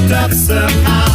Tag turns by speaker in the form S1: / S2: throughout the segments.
S1: top somehow.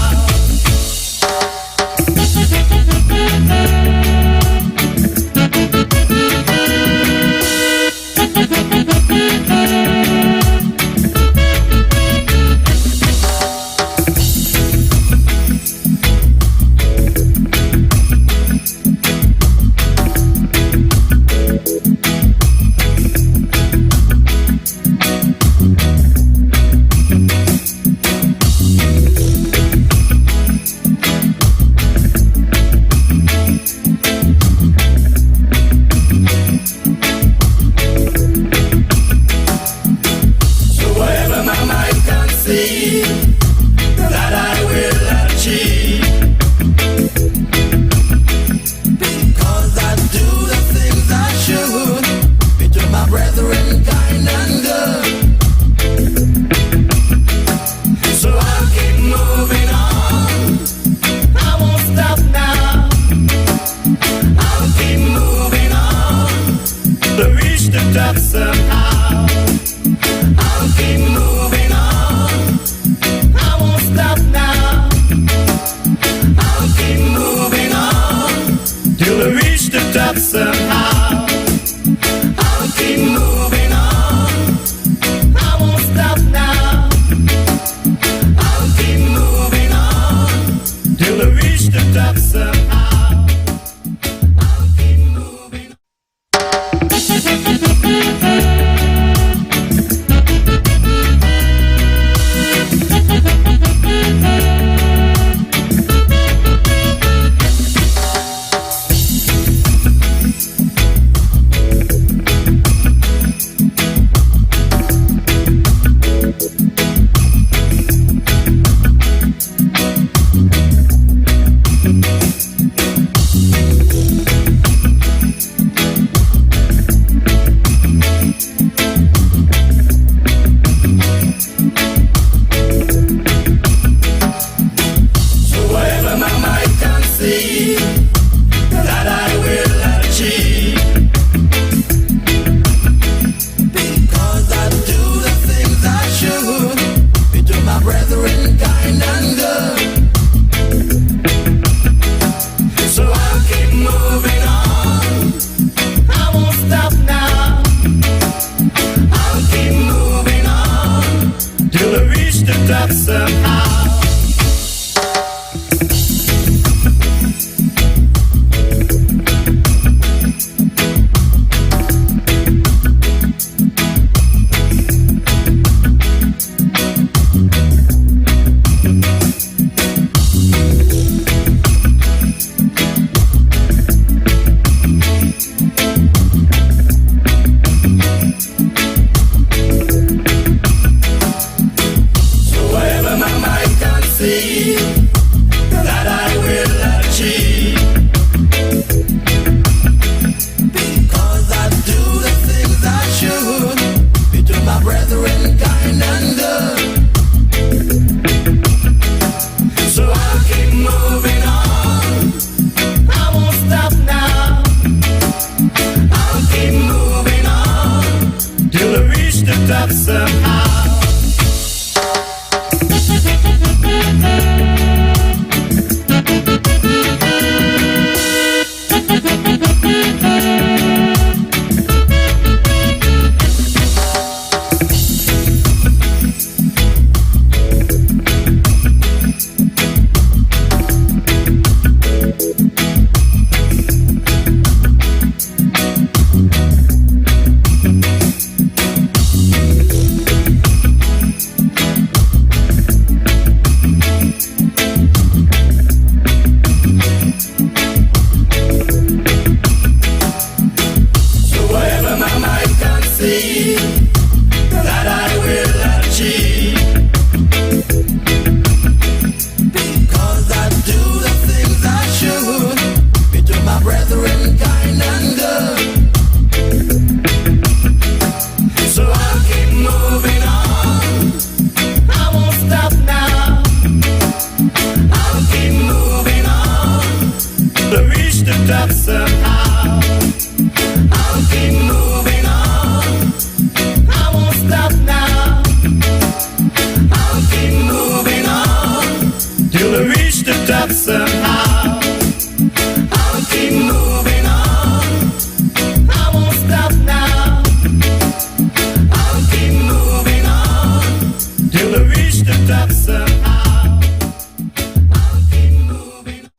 S1: That I will achieve, because I do the things I should, be to my brethren kind and good. So I'll keep moving on, I won't stop now. I'll keep moving on to reach the top somehow. I'll keep moving on, I won't stop now. I'll keep moving on till I reach the top somehow. I'll keep moving on, I won't stop now. I'll keep moving on till I reach the top somehow. I'll keep moving on. That I will achieve, because I do the things I should, be to my brethren kind and good. So I'll keep moving on, I won't stop now. I'll keep moving on till I reach the top somehow. So wherever my mind comes somehow. I'll keep moving on. I won't stop now. I'll keep moving on till I reach the top somehow. I'll keep moving on.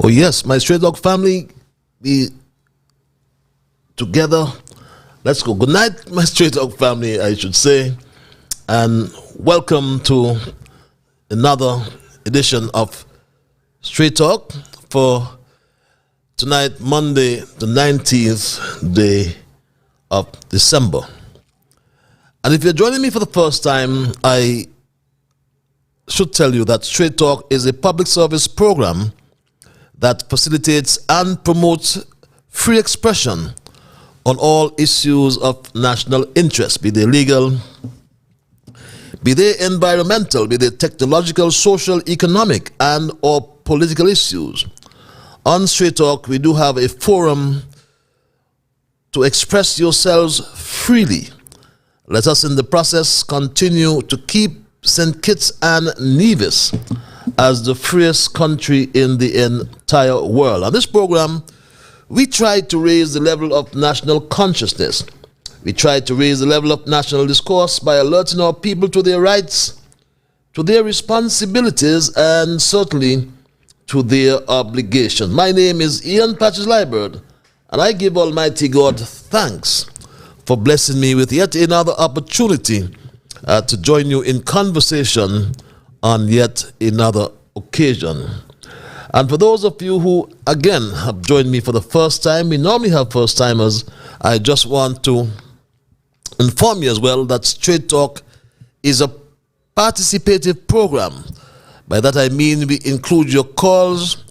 S2: Oh yes, my Stray Dog family, be together. Let's go. Good night, my Stray Dog family, I should say, and welcome to another edition of Straight Talk for tonight, Monday, the 19th day of December. And if you're joining me for the first time, I should tell you that Straight Talk is a public service program that facilitates and promotes free expression on all issues of national interest, be they legal, be they environmental, be they technological, social, economic, and or political issues. On Straight Talk, we do have a forum to express yourselves freely. Let us in the process continue to keep St. Kitts and Nevis as the freest country in the entire world. On this program, we try to raise the level of national consciousness. We try to raise the level of national discourse by alerting our people to their rights, to their responsibilities, and certainly to their obligations. My name is Ian Patches Liebert, and I give Almighty God thanks for blessing me with yet another opportunity to join you in conversation on yet another occasion. And for those of you who, again, have joined me for the first time, we normally have first-timers, I just want to inform you as well that Straight Talk is a participative program. By that I mean we include your calls,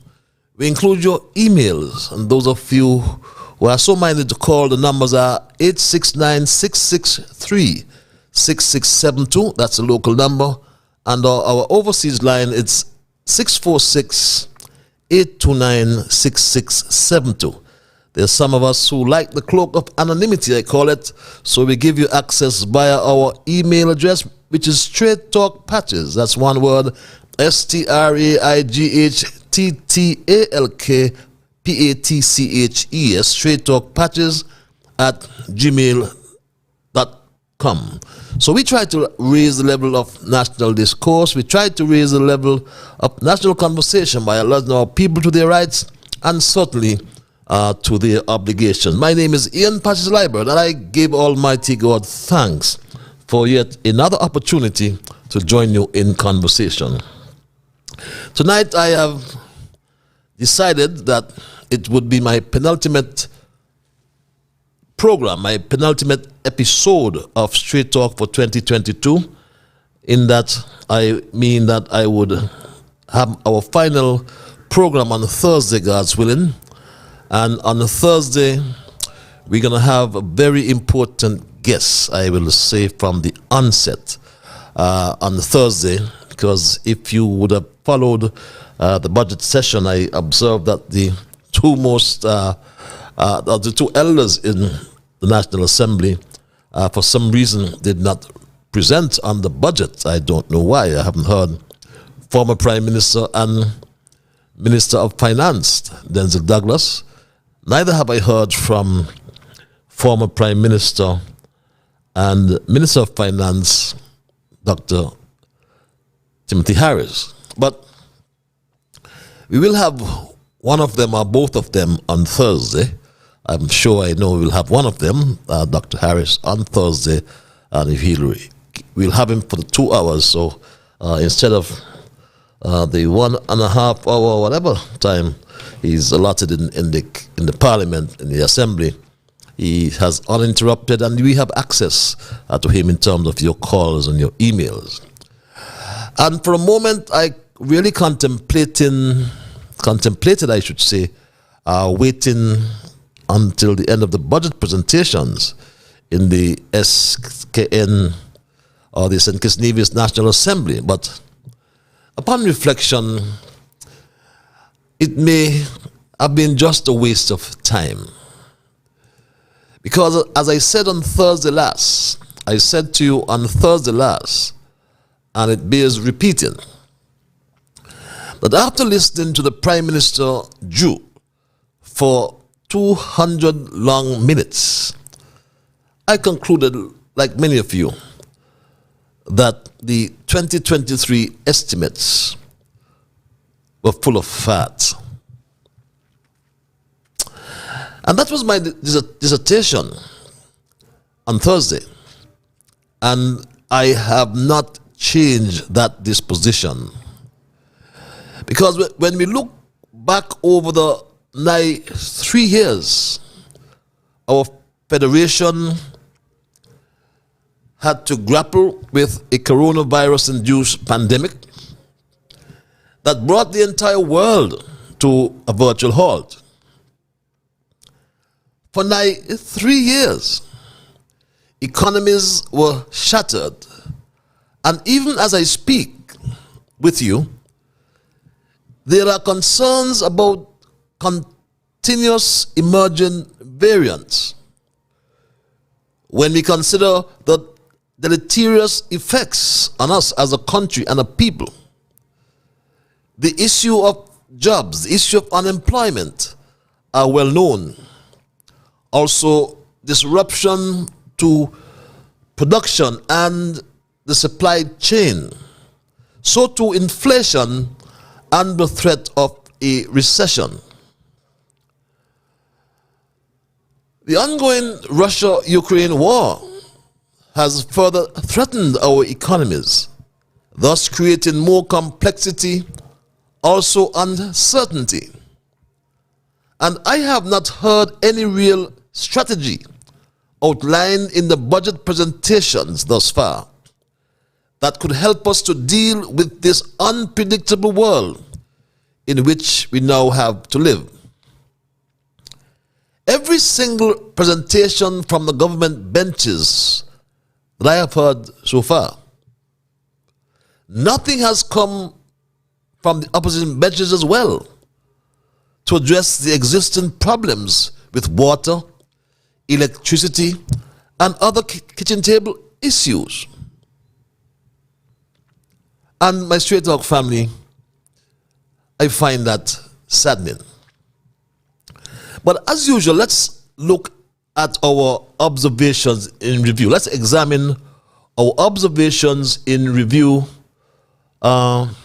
S2: we include your emails, and those of you who are so minded to call, the numbers are 869-663-6672, that's a local number, and our overseas line, it's 646-829-6672. There's some of us who like the cloak of anonymity, I call it, so we give you access via our email address, which is Straight Talk Patches. That's one word, STRAIGHTTALKPATCHES, Straight Talk Patches at gmail.com. So we try to raise the level of national discourse. We try to raise the level of national conversation by alerting our people to their rights and certainly to their obligations. My name is Ian Patches Liebert, and I give Almighty God thanks for yet another opportunity to join you in conversation. Tonight I have decided that it would be my penultimate program, my penultimate episode of Straight Talk for 2022, in that I mean that I would have our final program on Thursday, God's willing. And on Thursday, we're going to have a very important guest, I will say from the onset, on Thursday, because if you would have followed the budget session, I observed that the two elders in the National Assembly, for some reason, did not present on the budget. I don't know why. I haven't heard former Prime Minister and Minister of Finance, Denzel Douglas. Neither have I heard from former Prime Minister and Minister of Finance, Dr. Timothy Harris. But we will have one of them or both of them on Thursday. I'm sure I know we'll have one of them, Dr. Harris, on Thursday, and if we'll have him for the 2 hours. So instead of the 1.5 hour, whatever time he's allotted in the Parliament, in the Assembly, he has uninterrupted, and we have access to him in terms of your calls and your emails. And for a moment, I really contemplated, I should say, waiting until the end of the budget presentations in the SKN or the St. Kitts Nevis National Assembly. But upon reflection, it may have been just a waste of time. Because as I said on Thursday last, I said to you on Thursday last, and it bears repeating, that after listening to the Prime Minister Jew for 200 long minutes, I concluded, like many of you, that the 2023 estimates were full of fat. And that was my dissertation on Thursday. And I have not changed that disposition. Because when we look back over the nigh 3 years, our federation had to grapple with a coronavirus-induced pandemic that brought the entire world to a virtual halt. For nigh 3 years, economies were shattered, and even as I speak with you, there are concerns about continuous emerging variants. When we consider the deleterious effects on us as a country and a people, the issue of jobs, the issue of unemployment are well known. Also, disruption to production and the supply chain. So too inflation and the threat of a recession. The ongoing Russia-Ukraine war has further threatened our economies, thus creating more complexity, also uncertainty. And I have not heard any real strategy outlined in the budget presentations thus far that could help us to deal with this unpredictable world in which we now have to live. Every single presentation from the government benches that I have heard so far, nothing has come from the opposition benches as well to address the existing problems with water, electricity, and other kitchen table issues. And my Straight Talk family, I find that saddening. But as usual, let's look at our observations in review. Let's examine our observations in review. And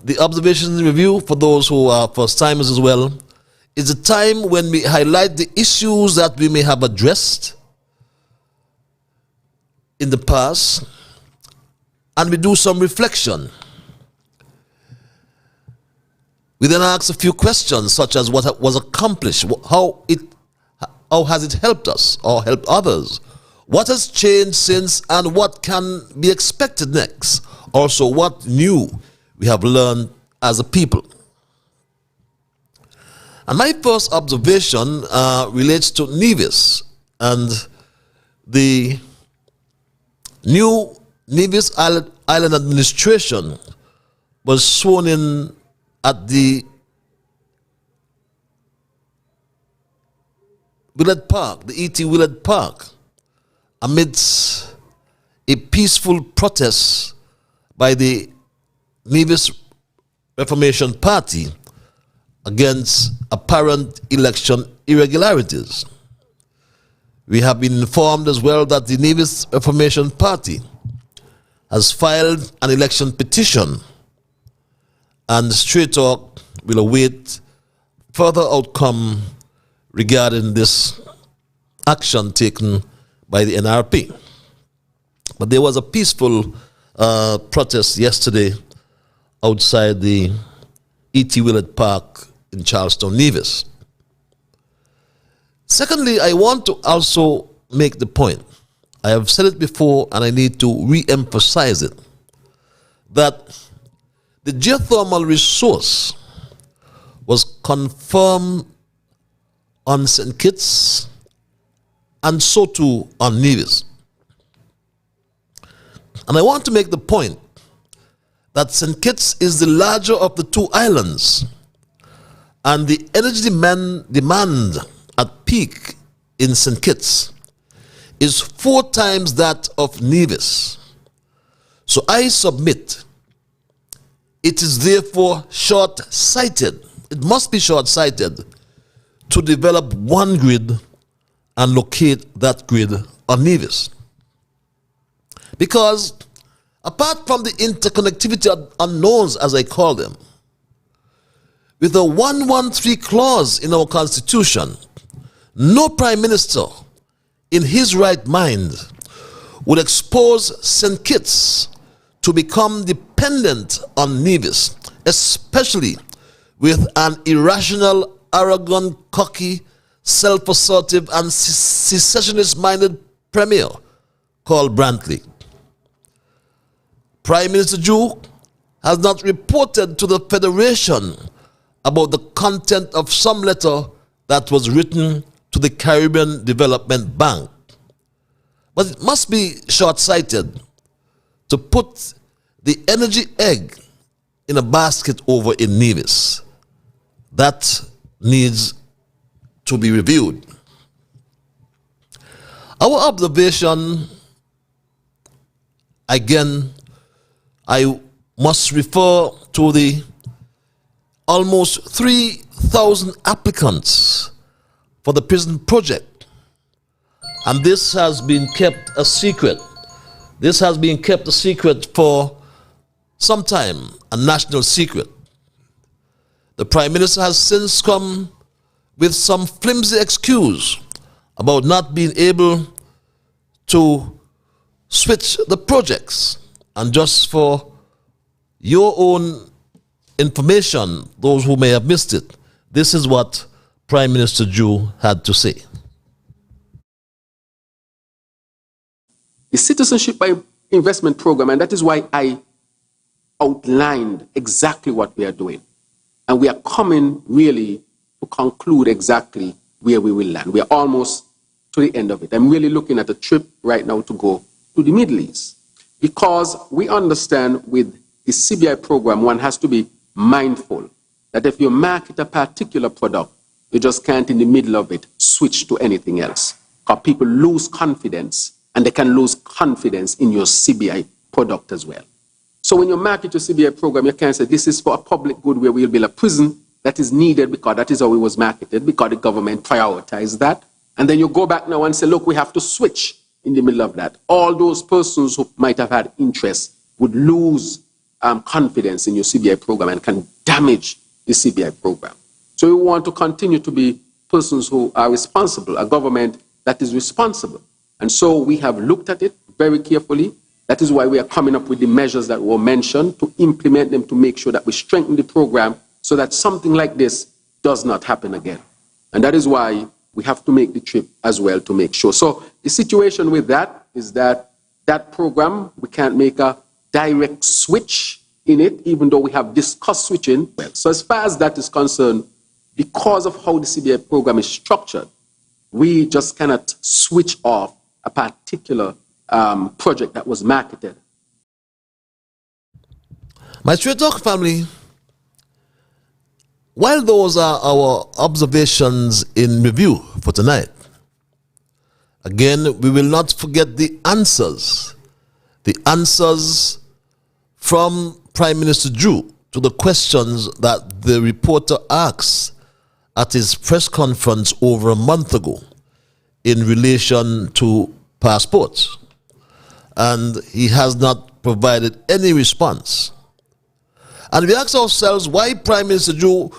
S2: the observations in review, for those who are first timers as well, is a time when we highlight the issues that we may have addressed in the past, and we do some reflection. We then ask a few questions, such as what was accomplished, how has it helped us or helped others, what has changed since, and what can be expected next. Also, what new we have learned as a people. And my first observation relates to Nevis and the new Nevis Island administration was sworn in at the Willard Park, the E.T. Willard Park, amidst a peaceful protest by the Nevis Reformation Party against apparent election irregularities. We have been informed as well that the Nevis Reformation Party has filed an election petition, and Straight Talk will await further outcome regarding this action taken by the NRP. But there was a peaceful protest yesterday outside the E.T. Willett Park in Charlestown, Nevis. Secondly, I want to also make the point, I have said it before and I need to re-emphasize it, that the geothermal resource was confirmed on St. Kitts and so too on Nevis. And I want to make the point that St. Kitts is the larger of the two islands, and the energy demand at peak in St. Kitts is 4 times that of Nevis. So I submit it is therefore short-sighted, it must be short-sighted to develop one grid and locate that grid on Nevis. Because apart from the interconnectivity unknowns, as I call them, with a 113 clause in our Constitution, no Prime Minister in his right mind would expose St. Kitts to become dependent on Nevis, especially with an irrational, arrogant, cocky, self-assertive and secessionist-minded premier called Brantley. Prime Minister Jew has not reported to the Federation about the content of some letter that was written to the Caribbean Development Bank. But it must be short-sighted to put the energy egg in a basket over in Nevis. That needs to be reviewed. Our observation, again, I must refer to the almost 3,000 applicants for the prison project. And this has been kept a secret. This has been kept a secret for some time, a national secret. The Prime Minister has since come with some flimsy excuse about not being able to switch the projects. And just for your own information, those who may have missed it, this is what Prime Minister Jew had to say.
S3: The Citizenship by Investment Program, and that is why I outlined exactly what we are doing. And we are coming really to conclude exactly where we will land. We are almost to the end of it. I'm really looking at a trip right now to go to the Middle East, because we understand with the CBI program, one has to be mindful that if you market a particular product, you just can't in the middle of it switch to anything else, because people lose confidence, and they can lose confidence in your CBI product as well. So when you market your CBI program, you can't say this is for a public good where we'll build a prison that is needed because that is how it was marketed, because the government prioritized that. And then you go back now and say, look, we have to switch in the middle of that. All those persons who might have had interest would lose confidence in your CBI program and can damage the CBI program. So we want to continue to be persons who are responsible, a government that is responsible. And so we have looked at it very carefully. That is why we are coming up with the measures that were mentioned to implement them, to make sure that we strengthen the program so that something like this does not happen again. And that is why we have to make the trip as well to make sure. So the situation with that is that that program, we can't make a direct switch in it, even though we have discussed switching. Well, so as far as that is concerned, because of how the CBI program is structured, we just cannot switch off a particular project that was marketed.
S2: My Straight Talk family, while those are our observations in review for tonight, again, we will not forget the answers from Prime Minister Drew to the questions that the reporter asked at his press conference over a month ago in relation to passports. And he has not provided any response. And we ask ourselves why Prime Minister Drew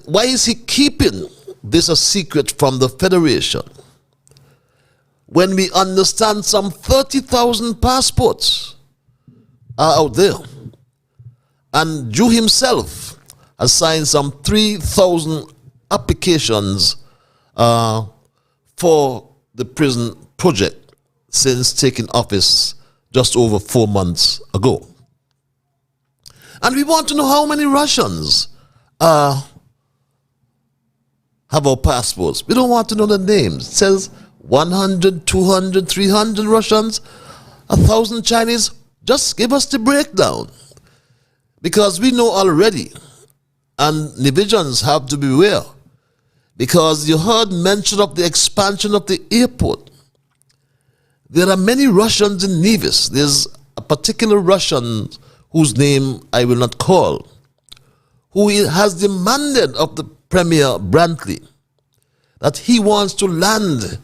S2: why is he keeping this a secret from the Federation? When we understand some 30,000 passports are out there. And Jew himself has signed some 3,000 applications for the prison project since taking office just over 4 months ago. And we want to know how many Russians have our passports. We don't want to know the names. It says 100, 200, 300 Russians, 1,000 Chinese. Just give us the breakdown. Because we know already, and Nevisians have to beware, because you heard mention of the expansion of the airport. There are many Russians in Nevis. There's a particular Russian whose name I will not call, who has demanded of the Premier Brantley that he wants to land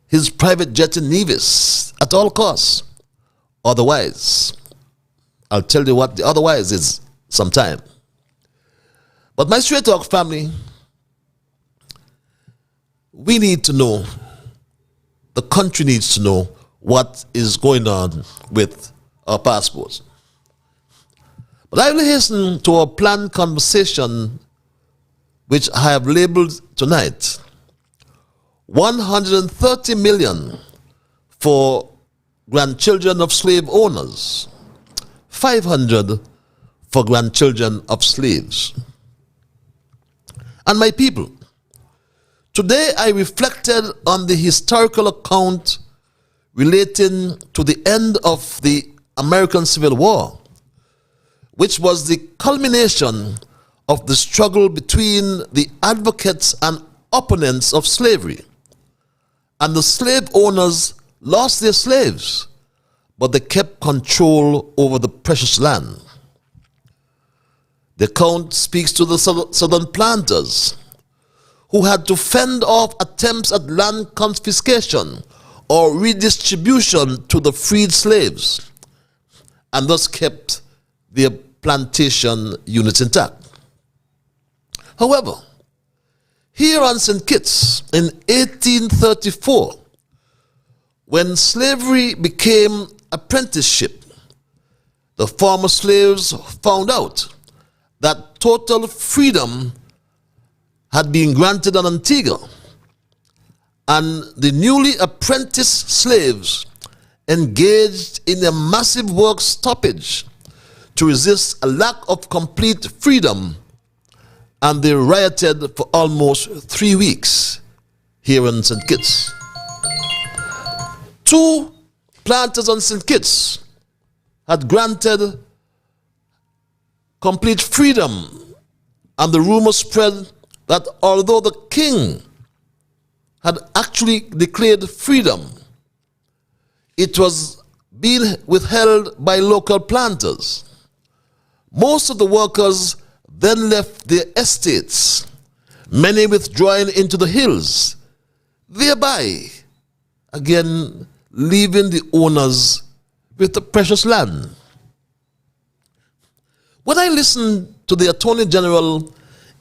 S2: his private jet in Nevis at all costs. Otherwise, I'll tell you what the otherwise is sometime. But my Straight Talk family, we need to know, the country needs to know what is going on with our passports. But I will hasten to our planned conversation, which I have labeled tonight, 130 million for grandchildren of slave owners, 500 for grandchildren of slaves. And my people, today I reflected on the historical account relating to the end of the American Civil War, which was the culmination of the struggle between the advocates and opponents of slavery. And the slave owners lost their slaves, but they kept control over the precious land. The account speaks to the southern planters who had to fend off attempts at land confiscation or redistribution to the freed slaves, and thus kept their plantation units intact. However, here on St. Kitts in 1834, when slavery became apprenticeship, the former slaves found out that total freedom had been granted on Antigua, and the newly apprenticed slaves engaged in a massive work stoppage to resist a lack of complete freedom, and they rioted for almost 3 weeks here in St. Kitts. 2 planters on St. Kitts had granted complete freedom, and the rumor spread that although the king had actually declared freedom, it was being withheld by local planters. Most of the workers then left their estates, many withdrawing into the hills, thereby again leaving the owners with the precious land. When I listened to the Attorney General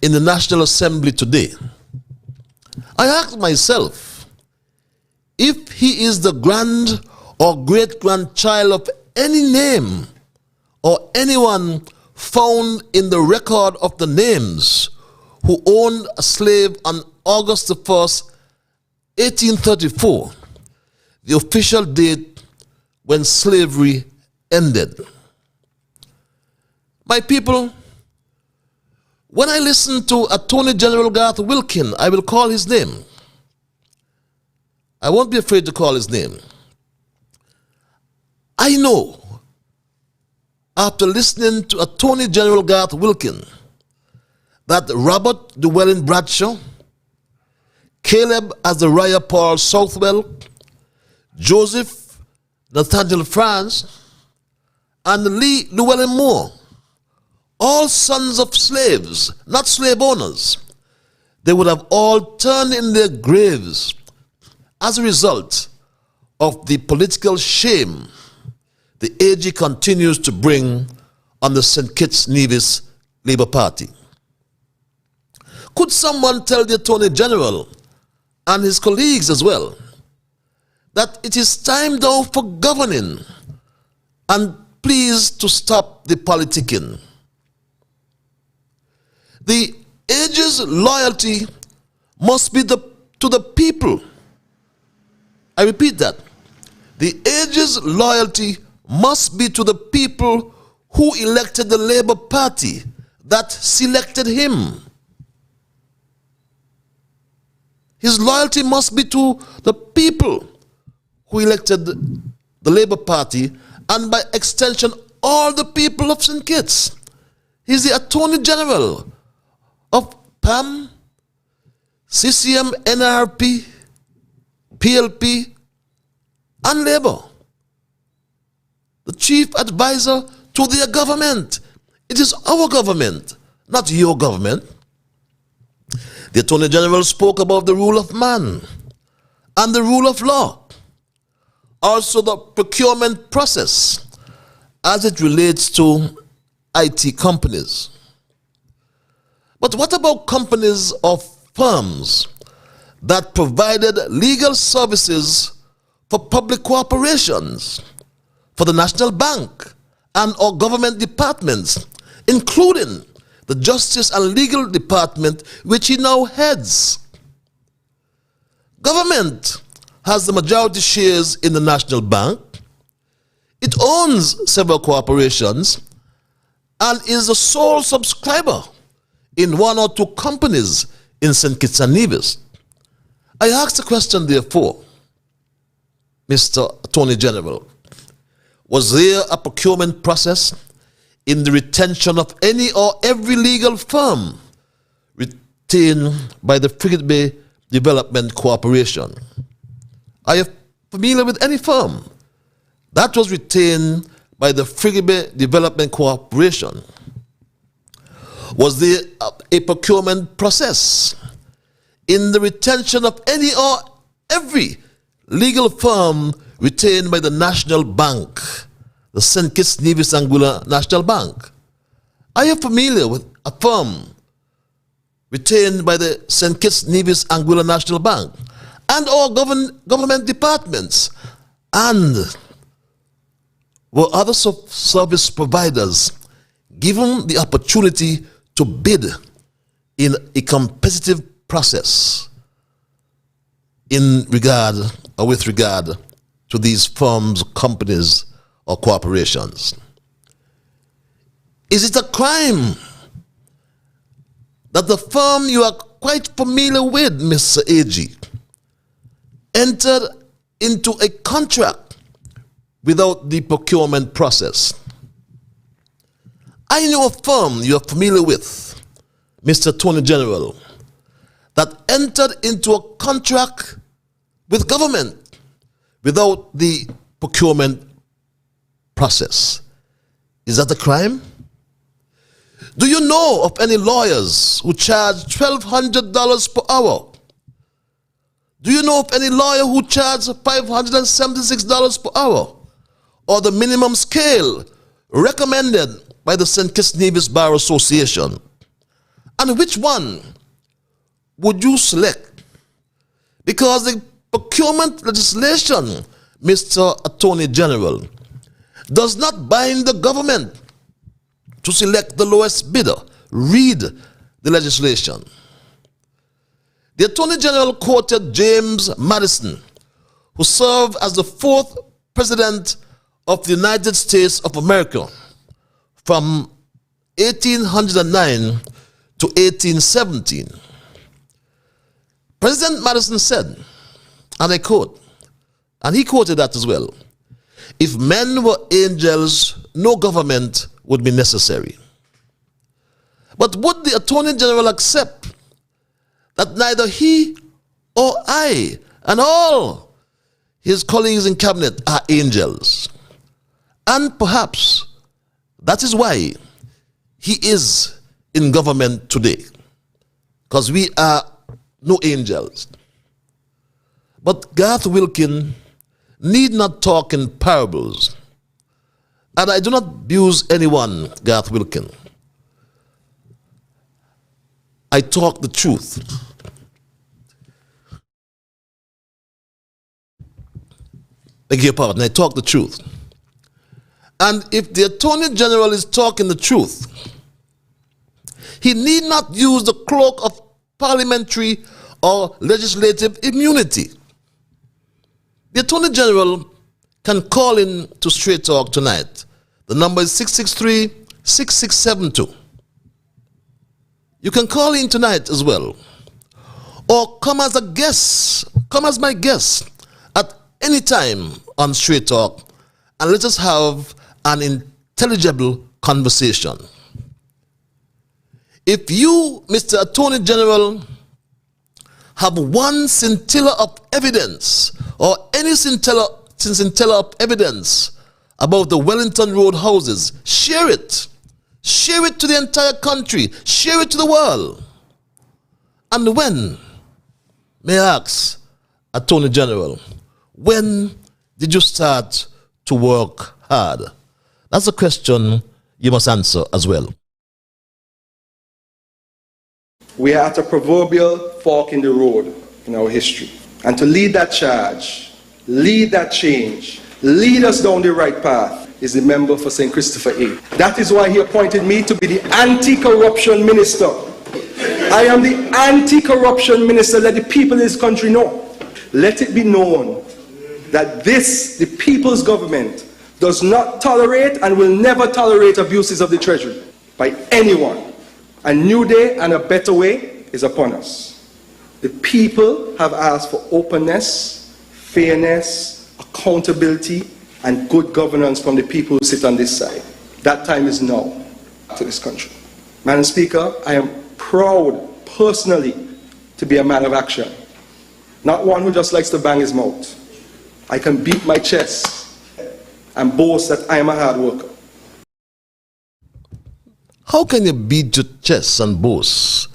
S2: in the National Assembly today, I asked myself if he is the grand or great-grandchild of any name or anyone found in the record of the names who owned a slave on August the 1st, 1834, the official date when slavery ended. My people, when I listen to Attorney General Garth Wilkin, I will call his name. I won't be afraid to call his name. I know, after listening to Attorney General Garth Wilkin, that Robert Llewellyn Bradshaw, Caleb Azariah Paul Southwell, Joseph Nathaniel France, and Lee Llewellyn Moore, all sons of slaves, not slave owners, they would have all turned in their graves as a result of the political shame the AG continues to bring on the St. Kitts Nevis Labour Party. Could someone tell the Attorney General and his colleagues as well that it is time now for governing and please to stop the politicking? The age's loyalty must be to the people. I repeat that. The age's loyalty must be to the people who elected the Labour Party that selected him. His loyalty must be to the people who elected the Labour Party, and by extension, all the people of St. Kitts. He's the Attorney General of PAM, CCM, NRP, PLP, and Labour. The chief advisor to their government. It is our government, not your government. The Attorney General spoke about the rule of man and the rule of law. Also the procurement process as it relates to IT companies. But what about companies or firms that provided legal services for public corporations, for the National Bank and or government departments, including the Justice and Legal Department, which he now heads? Government has the majority shares in the National Bank. It owns several corporations and is the sole subscriber in one or two companies in St. Kitts and Nevis. I ask the question, therefore, Mr. Attorney General, was there a procurement process in the retention of any or every legal firm retained by the Frigate Bay Development Corporation? Are you familiar with any firm that was retained by the Frigate Bay Development Corporation? Was there a procurement process in the retention of any or every legal firm retained by the National Bank, the St. Kitts Nevis Anguilla National Bank? Are you familiar with a firm retained by the St. Kitts Nevis Anguilla National Bank and all government departments? And were other service providers given the opportunity to bid in a competitive process in regard or with regard to these firms, companies, or corporations? Is it a crime that the firm you are quite familiar with, Mr. AG, entered into a contract without the procurement process? I know a firm you are familiar with, Mr. Attorney General, that entered into a contract with government without the procurement process. Is that a crime? Do you know of any lawyers who charge $1,200 per hour? Do you know of any lawyer who charges $576 per hour, or the minimum scale recommended by the St. Kitts Nevis Bar Association? And which one would you select? Because the procurement legislation, Mr. Attorney General, does not bind the government to select the lowest bidder. Read the legislation. The Attorney General quoted James Madison, who served as the 4th President of the United States of America from 1809 to 1817. President Madison said, and I quote, and he quoted that as well, "If men were angels, no government would be necessary." But would the Attorney General accept that neither he or I and all his colleagues in cabinet are angels? And perhaps that is why he is in government today, because we are no angels. But Garth Wilkin need not talk in parables. And I do not abuse anyone, Garth Wilkin. I talk the truth. Beg your pardon, I talk the truth. And if the Attorney General is talking the truth, he need not use the cloak of parliamentary or legislative immunity. The Attorney General can call in to Straight Talk tonight. The number is 663-6672. You can call in tonight as well. Or come as a guest, come as my guest at any time on Straight Talk, and let us have an intelligible conversation. If you, Mr. Attorney General, have one scintilla of evidence or any scintilla of evidence about the Wellington Road houses, share it. Share it to the entire country. Share it to the world. And when, may I ask, Attorney General, when did you start to work hard? That's a question you must answer as well.
S4: We are at a proverbial fork in the road in our history. And to lead that charge, lead that change, lead us down the right path is the member for St. Christopher A. That is why he appointed me to be the anti-corruption minister. I am the anti-corruption minister. Let the people in this country know. Let it be known that this, the people's government, does not tolerate and will never tolerate abuses of the treasury by anyone. A new day and a better way is upon us. The people have asked for openness, fairness, accountability, and good governance from the people who sit on this side. That time is now to this country. Madam Speaker, I am proud personally to be a man of action, not one who just likes to bang his mouth. I can beat my chest and boast that I am a hard worker.
S2: How can you beat your chest and boast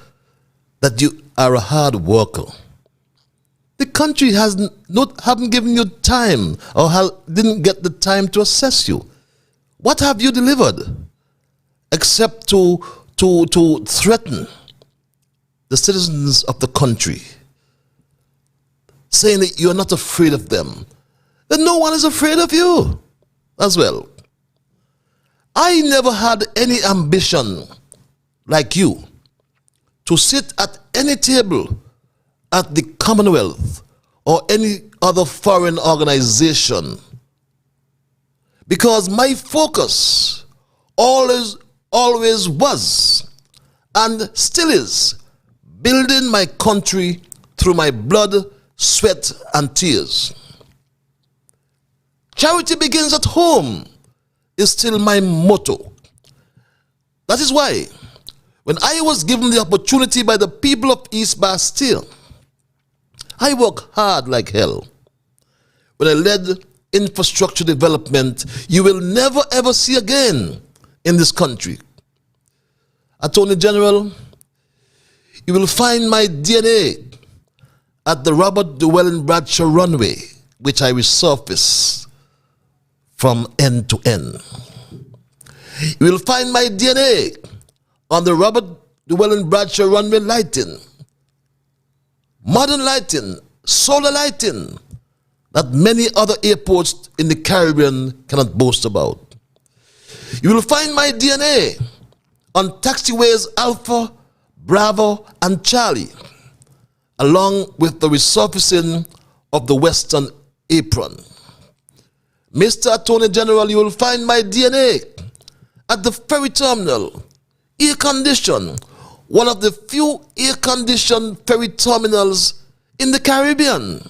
S2: that you are a hard worker? The country haven't given you time or didn't get the time to assess you. What have you delivered except to threaten the citizens of the country, saying that you're not afraid of them? Then no one is afraid of you as well. I never had any ambition like you to sit at any table at the Commonwealth or any other foreign organization, because my focus always was and still is building my country through my blood, sweat, and tears. Charity begins at home is still my motto. That is why when I was given the opportunity by the people of East Bastille, I worked hard like hell. When I led infrastructure development you will never ever see again in this country. Attorney General, you will find my DNA at the Robert Llewellyn Bradshaw runway, which I resurfaced from end to end. You will find my DNA on the Robert Llewellyn Bradshaw runway lighting, modern lighting, solar lighting that many other airports in the Caribbean cannot boast about. You will find my DNA on taxiways Alpha, Bravo, and Charlie, along with the resurfacing of the Western Apron. Mr. Attorney General, you will find my DNA at the ferry terminal, air-conditioned, one of the few air-conditioned ferry terminals in the Caribbean.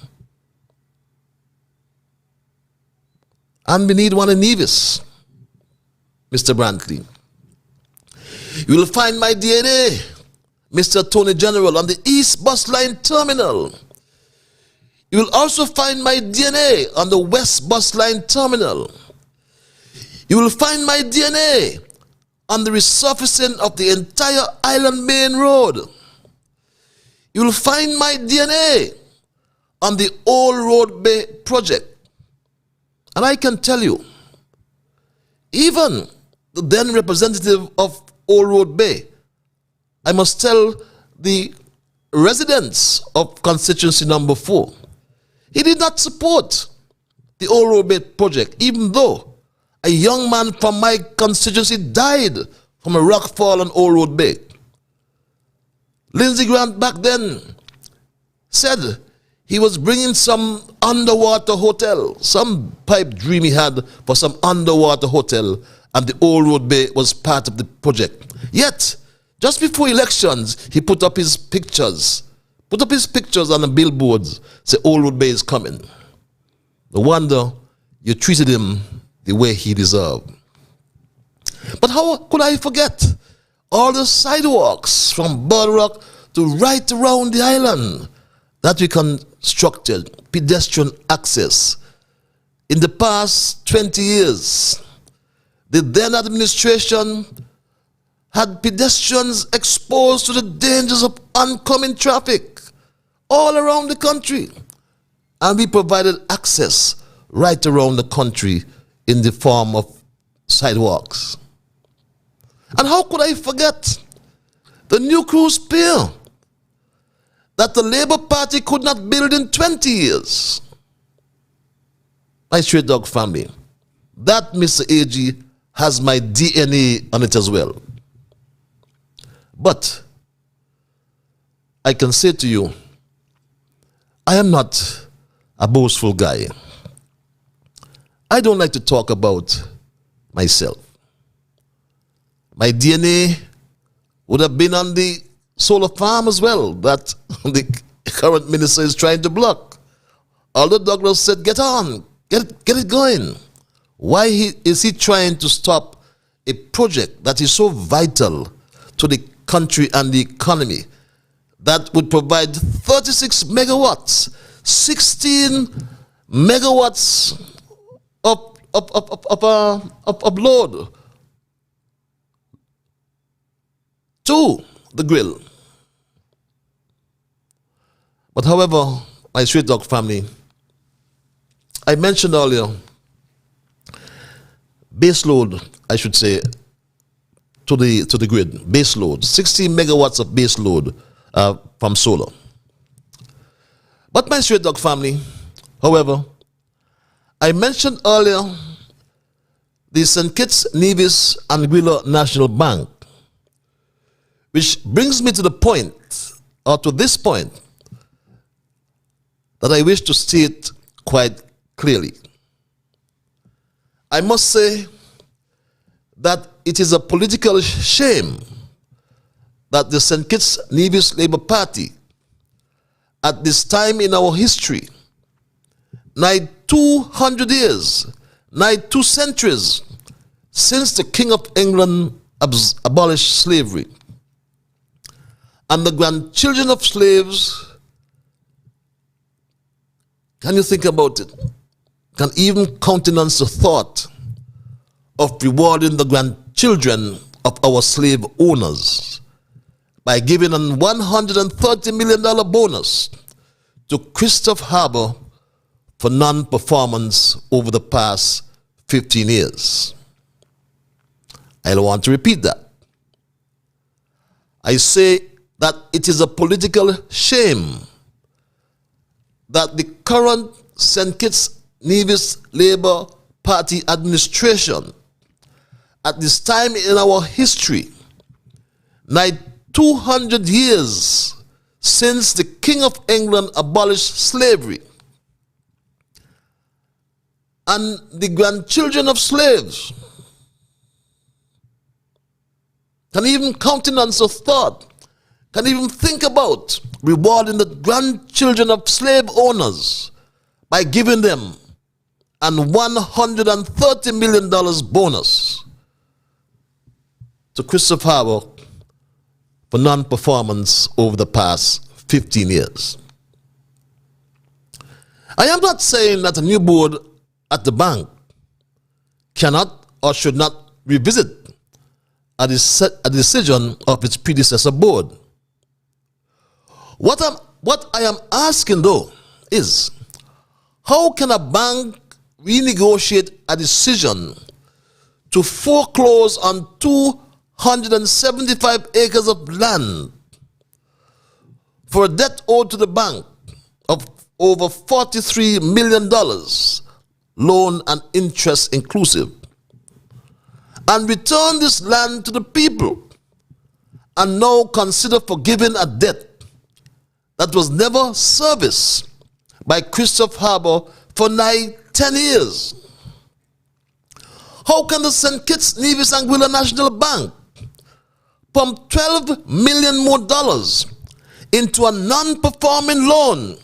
S2: And we need one in Nevis, Mr. Brantley. You will find my DNA, Mr. Attorney General, on the East Bus Line Terminal. You will also find my DNA on the West Bus Line Terminal. You will find my DNA on the resurfacing of the entire Island Main Road. You will find my DNA on the Old Road Bay project. And I can tell you, even the then representative of Old Road Bay, I must tell the residents of constituency number 4. He did not support the Old Road Bay project, even though a young man from my constituency died from a rock fall on Old Road Bay. Lindsey Grant back then said he was bringing some underwater hotel, some pipe dream he had for some underwater hotel, and the Old Road Bay was part of the project. Yet, just before elections, he put up his pictures on the billboards, say Old Road Bay is coming. No wonder you treated him the way he deserved. But how could I forget all the sidewalks from Bird Rock to right around the island that we constructed, pedestrian access? In the past 20 years, the then administration had pedestrians exposed to the dangers of oncoming traffic all around the country. And we provided access right around the country in the form of sidewalks. And how could I forget the new cruise pier that the Labour Party could not build in 20 years? My Straight Dog family, that, Mr. AG, has my DNA on it as well. But I can say to you, I am not a boastful guy. I don't like to talk about myself. My DNA would have been on the solar farm as well that the current minister is trying to block. Although Douglas said, get on, get it going. Why is he trying to stop a project that is so vital to the country and the economy, that would provide 36 megawatts, 16 megawatts of load to the grill? But however, my Straight Dog family, I mentioned earlier, base load, I should say, to the grid, base load, 16 megawatts of base load from solar. But my Straight Dog family, however, I mentioned earlier the St. Kitts, Nevis, and Anguilla National Bank, which brings me to the point, or to this point, that I wish to state quite clearly. I must say that it is a political shame that the St. Kitts Nevis Labour Party, at this time in our history, nigh 200 years, nigh 2 centuries since the King of England abolished slavery, and the grandchildren of slaves, can you think about it, can even countenance the thought of rewarding the grandchildren of our slave owners by giving a $130 million bonus to Christopher Harbour for non-performance over the past 15 years. I don't want to repeat that. I say that it is a political shame that the current St. Kitts Nevis Labour Party administration, at this time in our history, nigh 200 years since the King of England abolished slavery, and the grandchildren of slaves can even countenance a thought, can even think about rewarding the grandchildren of slave owners by giving them an $130 million bonus to Christopher Harbour for non-performance over the past 15 years. I am not saying that a new board at the bank cannot or should not revisit a decision of its predecessor board. What I am asking though is, how can a bank renegotiate a decision to foreclose on 275 acres of land for a debt owed to the bank of over $43 million, loan and interest inclusive, and return this land to the people, and now consider forgiving a debt that was never serviced by Christopher Harbour for nigh 10 years? How can the St. Kitts, Nevis, and Anguilla National Bank pump $12 million more into a non-performing loan,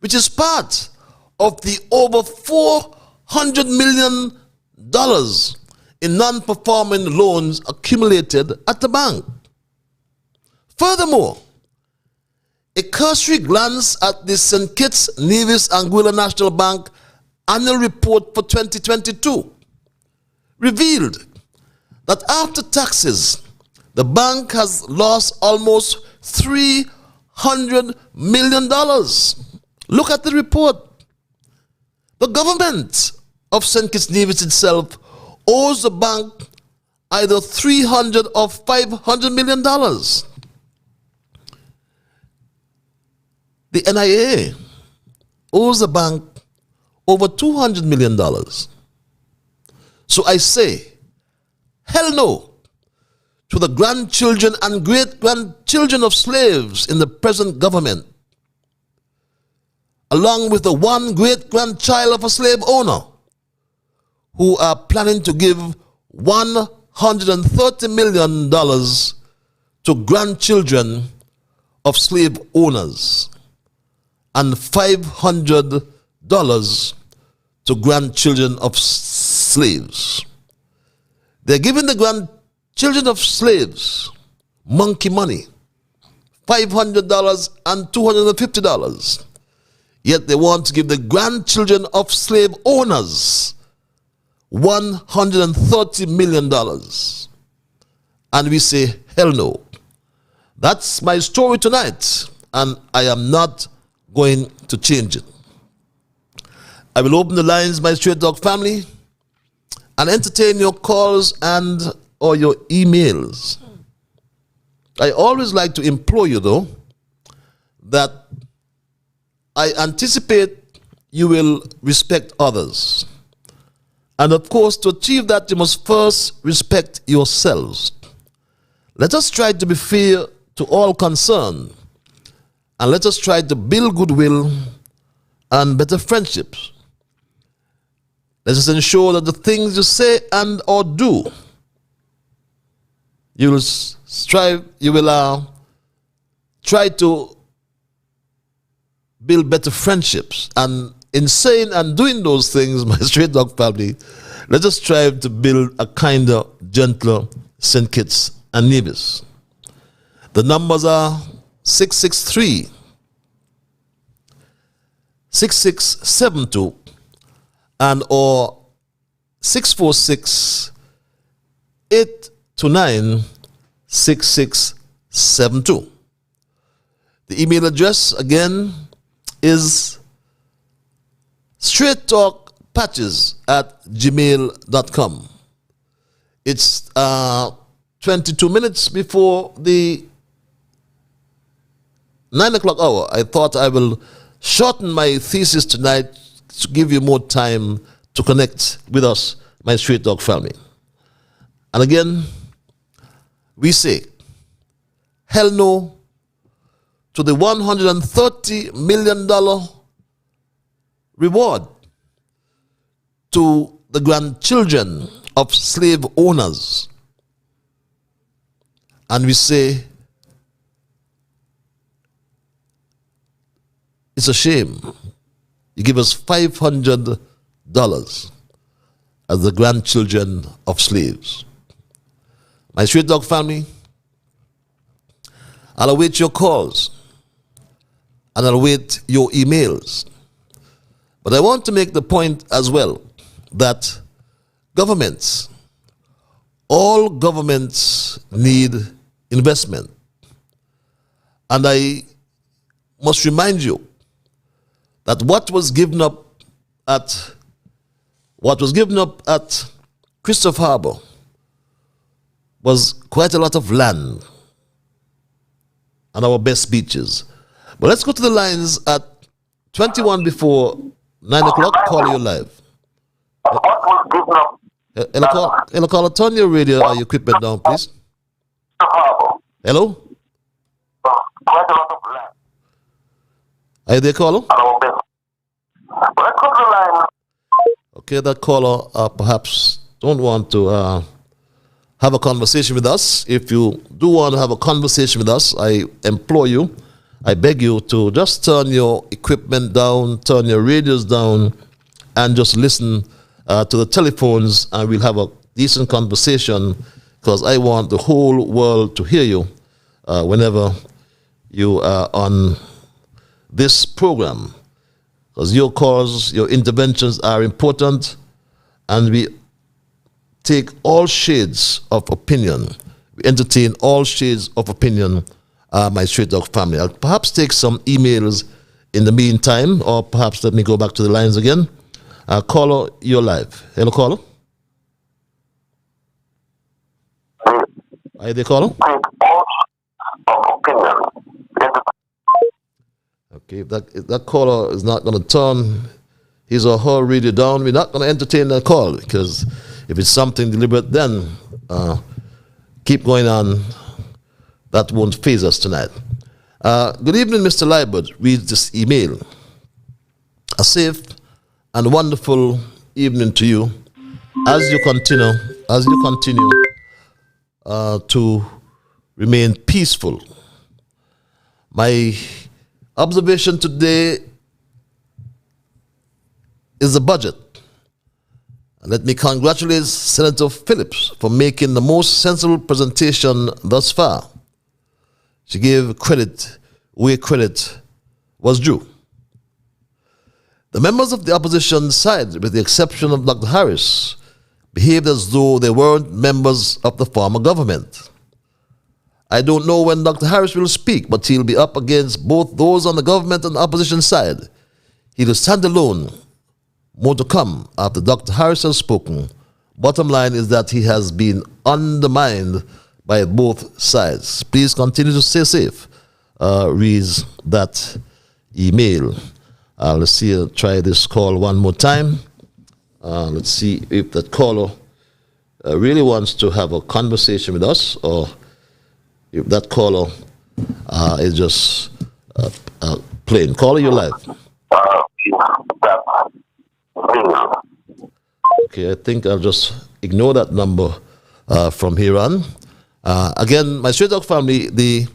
S2: which is part of the over $400 million in non-performing loans accumulated at the bank? Furthermore, a cursory glance at the St. Kitts, Nevis, and Anguilla National Bank annual report for 2022 revealed that after taxes, the bank has lost almost $300 million. Look at the report. The government of St. Kitts Nevis itself owes the bank either $300 or $500 million. The NIA owes the bank over $200 million. So I say, hell no to the grandchildren and great-grandchildren of slaves in the present government, along with the one great-grandchild of a slave owner, who are planning to give $130 million to grandchildren of slave owners and $500 to grandchildren of slaves. They're giving the grandchildren of slaves monkey money, $500 and $250. Yet they want to give the grandchildren of slave owners $130 million. And we say, hell no. That's my story tonight, and I am not going to change it. I will open the lines, my Straight Talk family, and entertain your calls and or your emails. I always like to implore you, though, that I anticipate you will respect others. And of course, to achieve that, you must first respect yourselves. Let us try to be fair to all concerned, and let us try to build goodwill and better friendships. Let us ensure that the things you say and or do, you will try to build better friendships. And in saying and doing those things, my Straight Dog family, let us strive to build a kinder, gentler St. Kitts and Nevis. The numbers are 663 6672 and or 646 829 6672. The email address again is straighttalkpatches@gmail.com. It's 22 minutes before the 9 o'clock hour. I thought I will shorten my thesis tonight to give you more time to connect with us, my Straight Dog family. And again, we say, hell no to the $130 million reward to the grandchildren of slave owners. And we say, it's a shame. You give us $500 as the grandchildren of slaves. My Straight Dog family, I'll await your calls and I'll await your emails. But I want to make the point as well that governments, all governments need investment. And I must remind you that what was given up at Christopher Harbour was quite a lot of land. and our best speeches. But let's go to the lines at 21 before 9 o'clock. Call you live. Hello, caller, turn your radio or your equipment down, please. Hello? Are you there, caller? Okay, that caller perhaps don't want to have a conversation with us. If you do want to have a conversation with us, I implore you, I beg you to just turn your equipment down, turn your radios down, and just listen to the telephones, and we'll have a decent conversation, because I want the whole world to hear you whenever you are on this program, because your calls, your interventions are important, and we take all shades of opinion. We entertain all shades of opinion, my Straight Talk family. I'll perhaps take some emails in the meantime, or perhaps let me go back to the lines again. Caller, you're live. Hello, caller. Are you there, caller? Okay, if that caller is not going to turn his or her radio down, we're not going to entertain that call, because if it's something deliberate, then keep going on. That won't faze us tonight. Good evening, Mr. Liebert. Read this email. A safe and wonderful evening to you as you continue to remain peaceful. My observation today is the budget. And let me congratulate Senator Phillips for making the most sensible presentation thus far. She gave credit where credit was due. The members of the opposition side, with the exception of Dr. Harris, behaved as though they weren't members of the former government. I don't know when Dr. Harris will speak, but he'll be up against both those on the government and the opposition side. He will stand alone. More to come after Dr. Harris has spoken. Bottom line is that he has been undermined by both sides. Please continue to stay safe. Reads that email. Let's see, try this call one more time. Let's see if that caller really wants to have a conversation with us, or if that caller is just playing. Caller, you're live. Okay, I think I'll just ignore that number from here on. Again, my Straight Talk family, the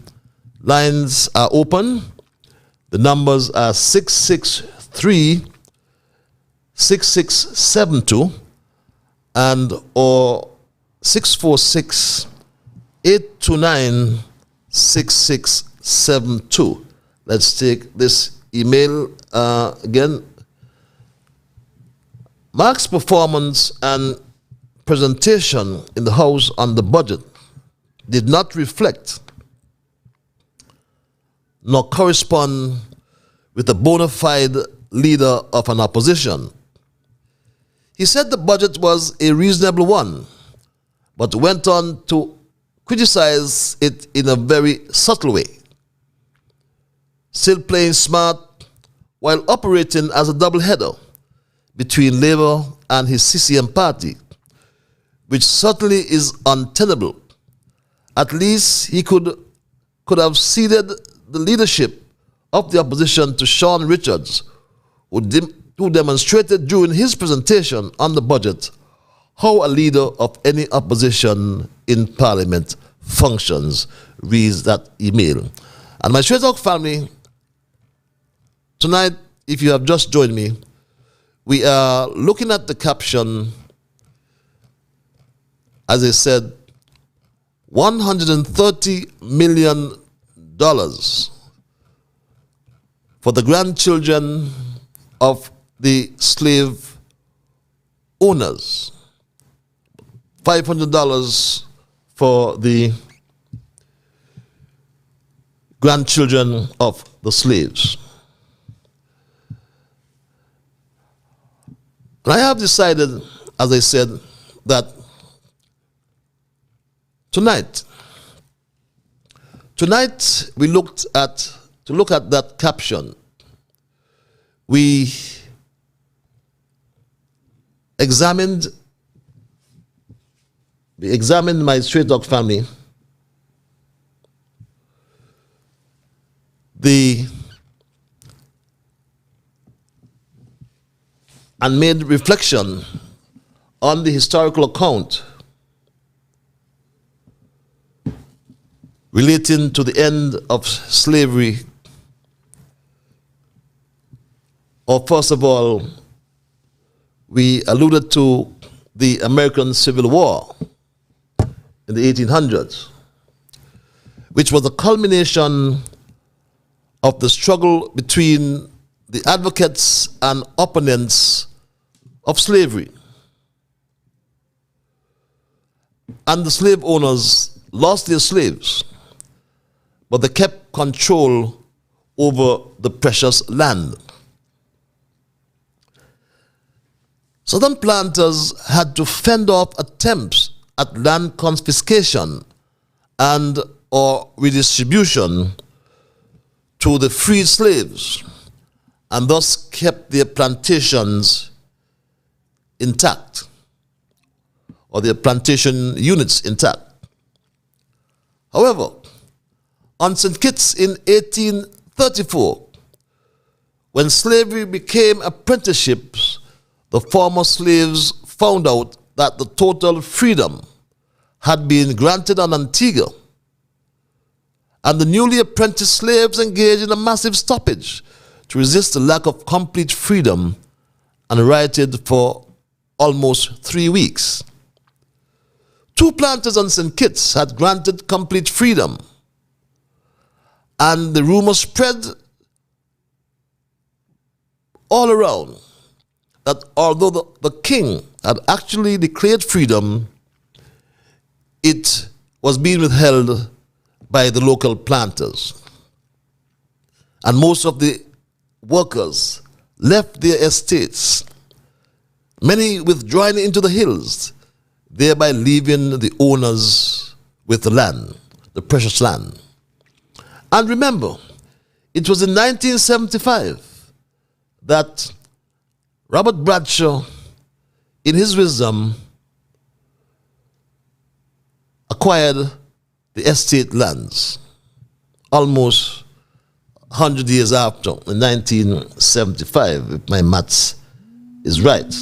S2: lines are open. The numbers are 663-6672 and or 646-829-6672. Let's take this email again. Mark's performance and presentation in the House on the budget did not reflect nor correspond with a bona fide leader of an opposition. He said the budget was a reasonable one, but went on to criticize it in a very subtle way, still playing smart while operating as a double-header between Labour and his CCM party, which certainly is untenable. At least he could have ceded the leadership of the opposition to Sean Richards, who demonstrated during his presentation on the budget how a leader of any opposition in Parliament functions, reads that email. And my Straight Talk family, tonight, if you have just joined me, we are looking at the caption, as I said, $130 million for the grandchildren of the slave owners, $500 for the grandchildren of the slaves. And I have decided, as I said, that tonight, Tonight we look at that caption. We examined my Straight Talk family, and made reflection on the historical account relating to the end of slavery. Or first of all, we alluded to the American Civil War in the 1800s, which was the culmination of the struggle between the advocates and opponents of slavery. And the slave owners lost their slaves, but they kept control over the precious land. Southern planters had to fend off attempts at land confiscation and or redistribution to the freed slaves, and thus kept their plantations intact, or their plantation units intact. However, on St. Kitts in 1834, when slavery became apprenticeships, the former slaves found out that the total freedom had been granted on Antigua, and the newly apprenticed slaves engaged in a massive stoppage to resist the lack of complete freedom, and rioted for almost 3 weeks. 2 planters on St. Kitts had granted complete freedom, and the rumor spread all around that although the king had actually declared freedom, it was being withheld by the local planters. And most of the workers left their estates, many withdrawing into the hills, thereby leaving the owners with the land, the precious land. And remember, it was in 1975 that Robert Bradshaw, in his wisdom, acquired the estate lands, almost 100 years after, in 1975, if my maths is right.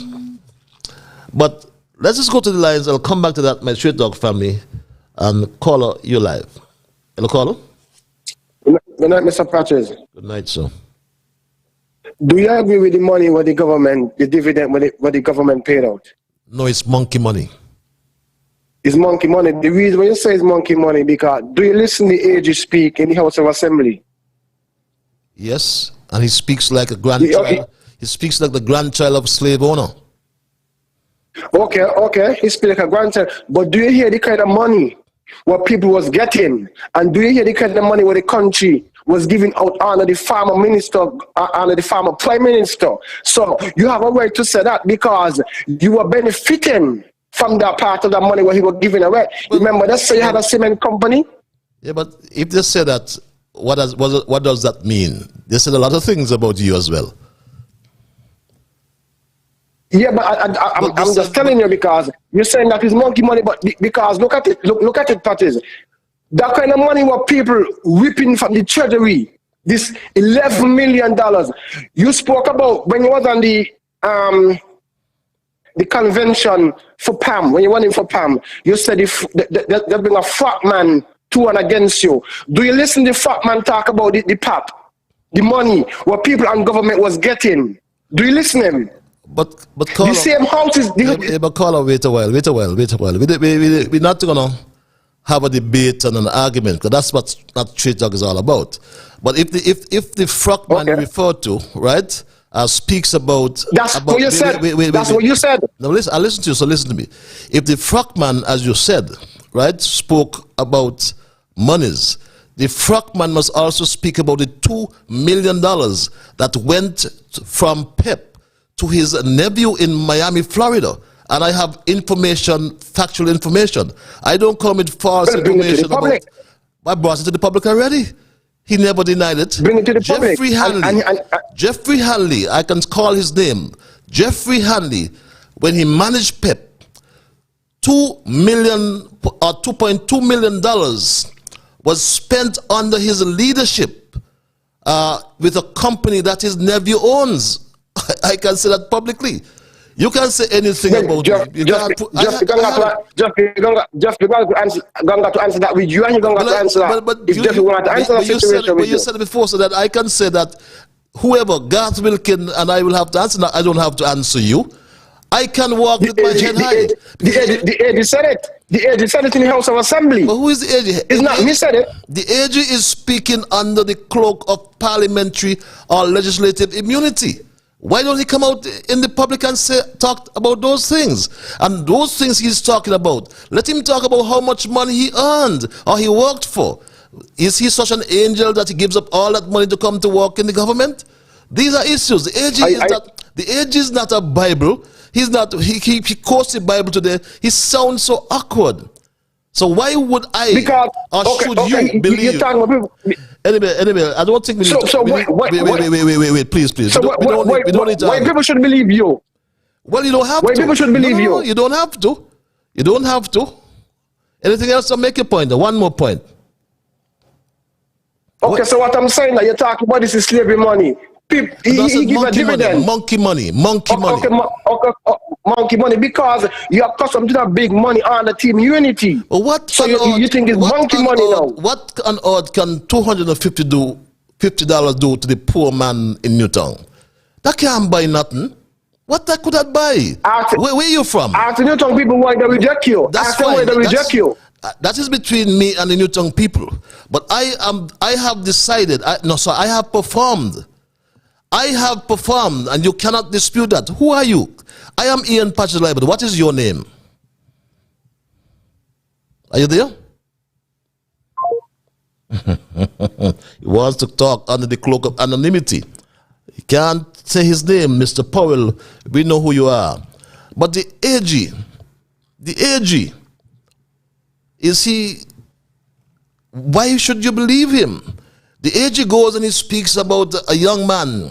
S2: But let's just go to the lines. I'll come back to that, my Straight Talk family, and caller, you're live. Hello, caller.
S5: Good night, Mr. Patches.
S2: Good night, sir.
S5: Do you agree with the money what the government, the dividend what the government paid out?
S2: No, it's monkey money.
S5: It's monkey money. The reason when you say it's monkey money, because do you listen to the AG speak in the House of Assembly?
S2: Yes, and he speaks like a grandchild. He speaks like the grandchild of a slave owner.
S5: Okay, he speaks like a grandchild. But do you hear the kind of money what people was getting? And do you hear the kind of money what the country was giving out under the farmer minister, under the farmer prime minister? So you have a right to say that because you were benefiting from that part of the money what he was giving away. But, remember, that's say you had a cement company?
S2: Yeah, but if they say that, what does that mean? They said a lot of things about you as well.
S5: Yeah, but I'm just telling you because you're saying that it's monkey money, but because look at it, Patties. That kind of money what people ripping from the treasury, this $11 million. You spoke about when you was on the convention for PAM, when you went in for PAM, you said they bring a fat man to and against you. Do you listen to the fat man talk about the PAP, the money what people and government was getting? Do you listen to him?
S2: But caller,
S5: the same houses.
S2: But caller, wait a while. We're not gonna have a debate and an argument, because that's what Straight Talk is all about. But if the frock man you refer to, right, speaks about
S5: what you said. That's what you said.
S2: No, listen. I listen to you. So listen to me. If the frock man, as you said, right, spoke about monies, the frock man must also speak about the $2 million that went from Pep to his nephew in Miami, Florida. And I have information, factual information. I don't come with false information about. I brought it to the public already. He never denied it.
S5: Bring it to the public.
S2: Jeffrey Hanley. Jeffrey Hanley, I can call his name. Jeffrey Hanley, when he managed PEP, $2.2 million was spent under his leadership with a company that his nephew owns. I can say that publicly. You can say anything about me.
S5: Just because to answer that with you, and you're going to answer that.
S2: But
S5: if you want to answer that situation with
S2: you said it before, so that I can say that whoever, Garth Wilkin, and I will have to answer that. I don't have to answer you. I can walk with my head high.
S5: The AG said it. The AG said it in the House of Assembly.
S2: But who is the AG?
S5: It's not me said it.
S2: The AG is speaking under the cloak of parliamentary or legislative immunity. Why don't he come out in the public and talk about those things? And those things he's talking about, let him talk about how much money he earned or he worked for. Is he such an angel that he gives up all that money to come to work in the government? These are issues. The AG is not a Bible. He's not. He quotes the Bible today. He sounds so awkward. So why would I should you believe?
S5: You're talking about people.
S2: Anyway, I don't think we need to. Wait, please.
S5: So
S2: we don't need to.
S5: Why people should believe you?
S2: Well, you don't have to.
S5: Why people should believe you?
S2: You don't have to. You don't have to. Anything else? I'll make a point. One more point.
S5: Okay, so what I'm saying that you're talking about this is slavery money. He give a dividend.
S2: Monkey money.
S5: Okay, monkey money, because you're accustomed to that big money on the team unity.
S2: What
S5: so you think it's monkey money now?
S2: What on earth can $250 do to the poor man in Newtown? That can't buy nothing. What that could that buy? Where are you from?
S5: After Newtown people, why they reject you?
S2: That's
S5: fine. Why they reject you?
S2: That is between me and the Newtown people. But I have decided. I have performed. And you cannot dispute that. Who are you? I am Ian Patchelibert. What is your name? Are you there? He wants to talk under the cloak of anonymity. He can't say his name, Mr. Powell. We know who you are. But the AG, is he, why should you believe him? The AG goes and he speaks about a young man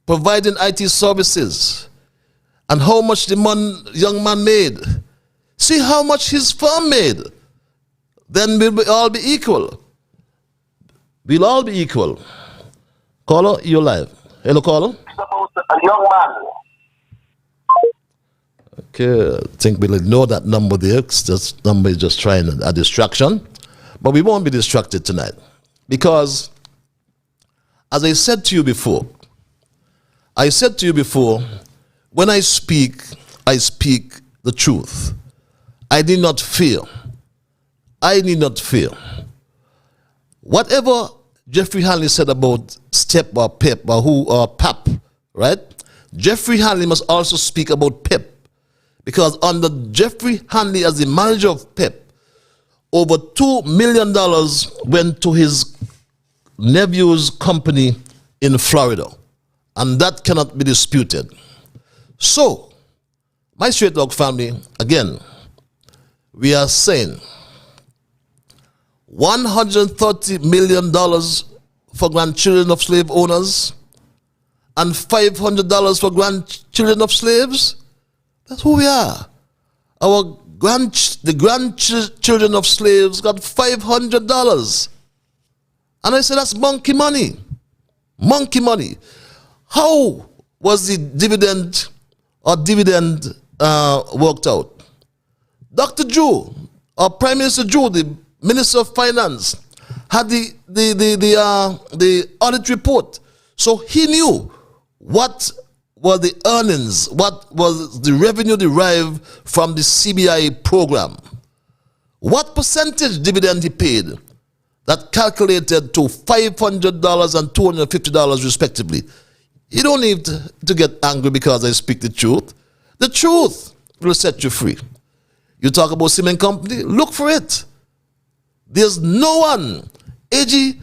S2: providing IT services and how much the young man made. See how much his firm made. Then we'll all be equal. We'll all be equal. Caller, you're live. Hello, caller.
S5: A young man.
S2: Okay, I think we'll ignore that number there. This number is just trying a distraction. But we won't be distracted tonight. Because, as I said to you before, when I speak the truth. I need not fear. Whatever Jeffrey Hanley said about STEP or PEP or PAP, right? Jeffrey Hanley must also speak about PEP. Because under Jeffrey Hanley as the manager of PEP, over $2 million went to his nephew's company in Florida. And that cannot be disputed. So, my Straight Dog family, again, we are saying $130 million for grandchildren of slave owners and $500 for grandchildren of slaves. That's who we are. The grandchildren of slaves got $500. And I said, that's monkey money. Monkey money. How was the dividend worked out? Dr. Drew, or Prime Minister Drew, the Minister of Finance, had the audit report. So he knew what were the earnings, what was the revenue derived from the CBI program. What percentage dividend he paid that calculated to $500 and $250 respectively. You don't need to get angry because I speak the truth. The truth will set you free. You talk about cement company, look for it. There's no one, A.G.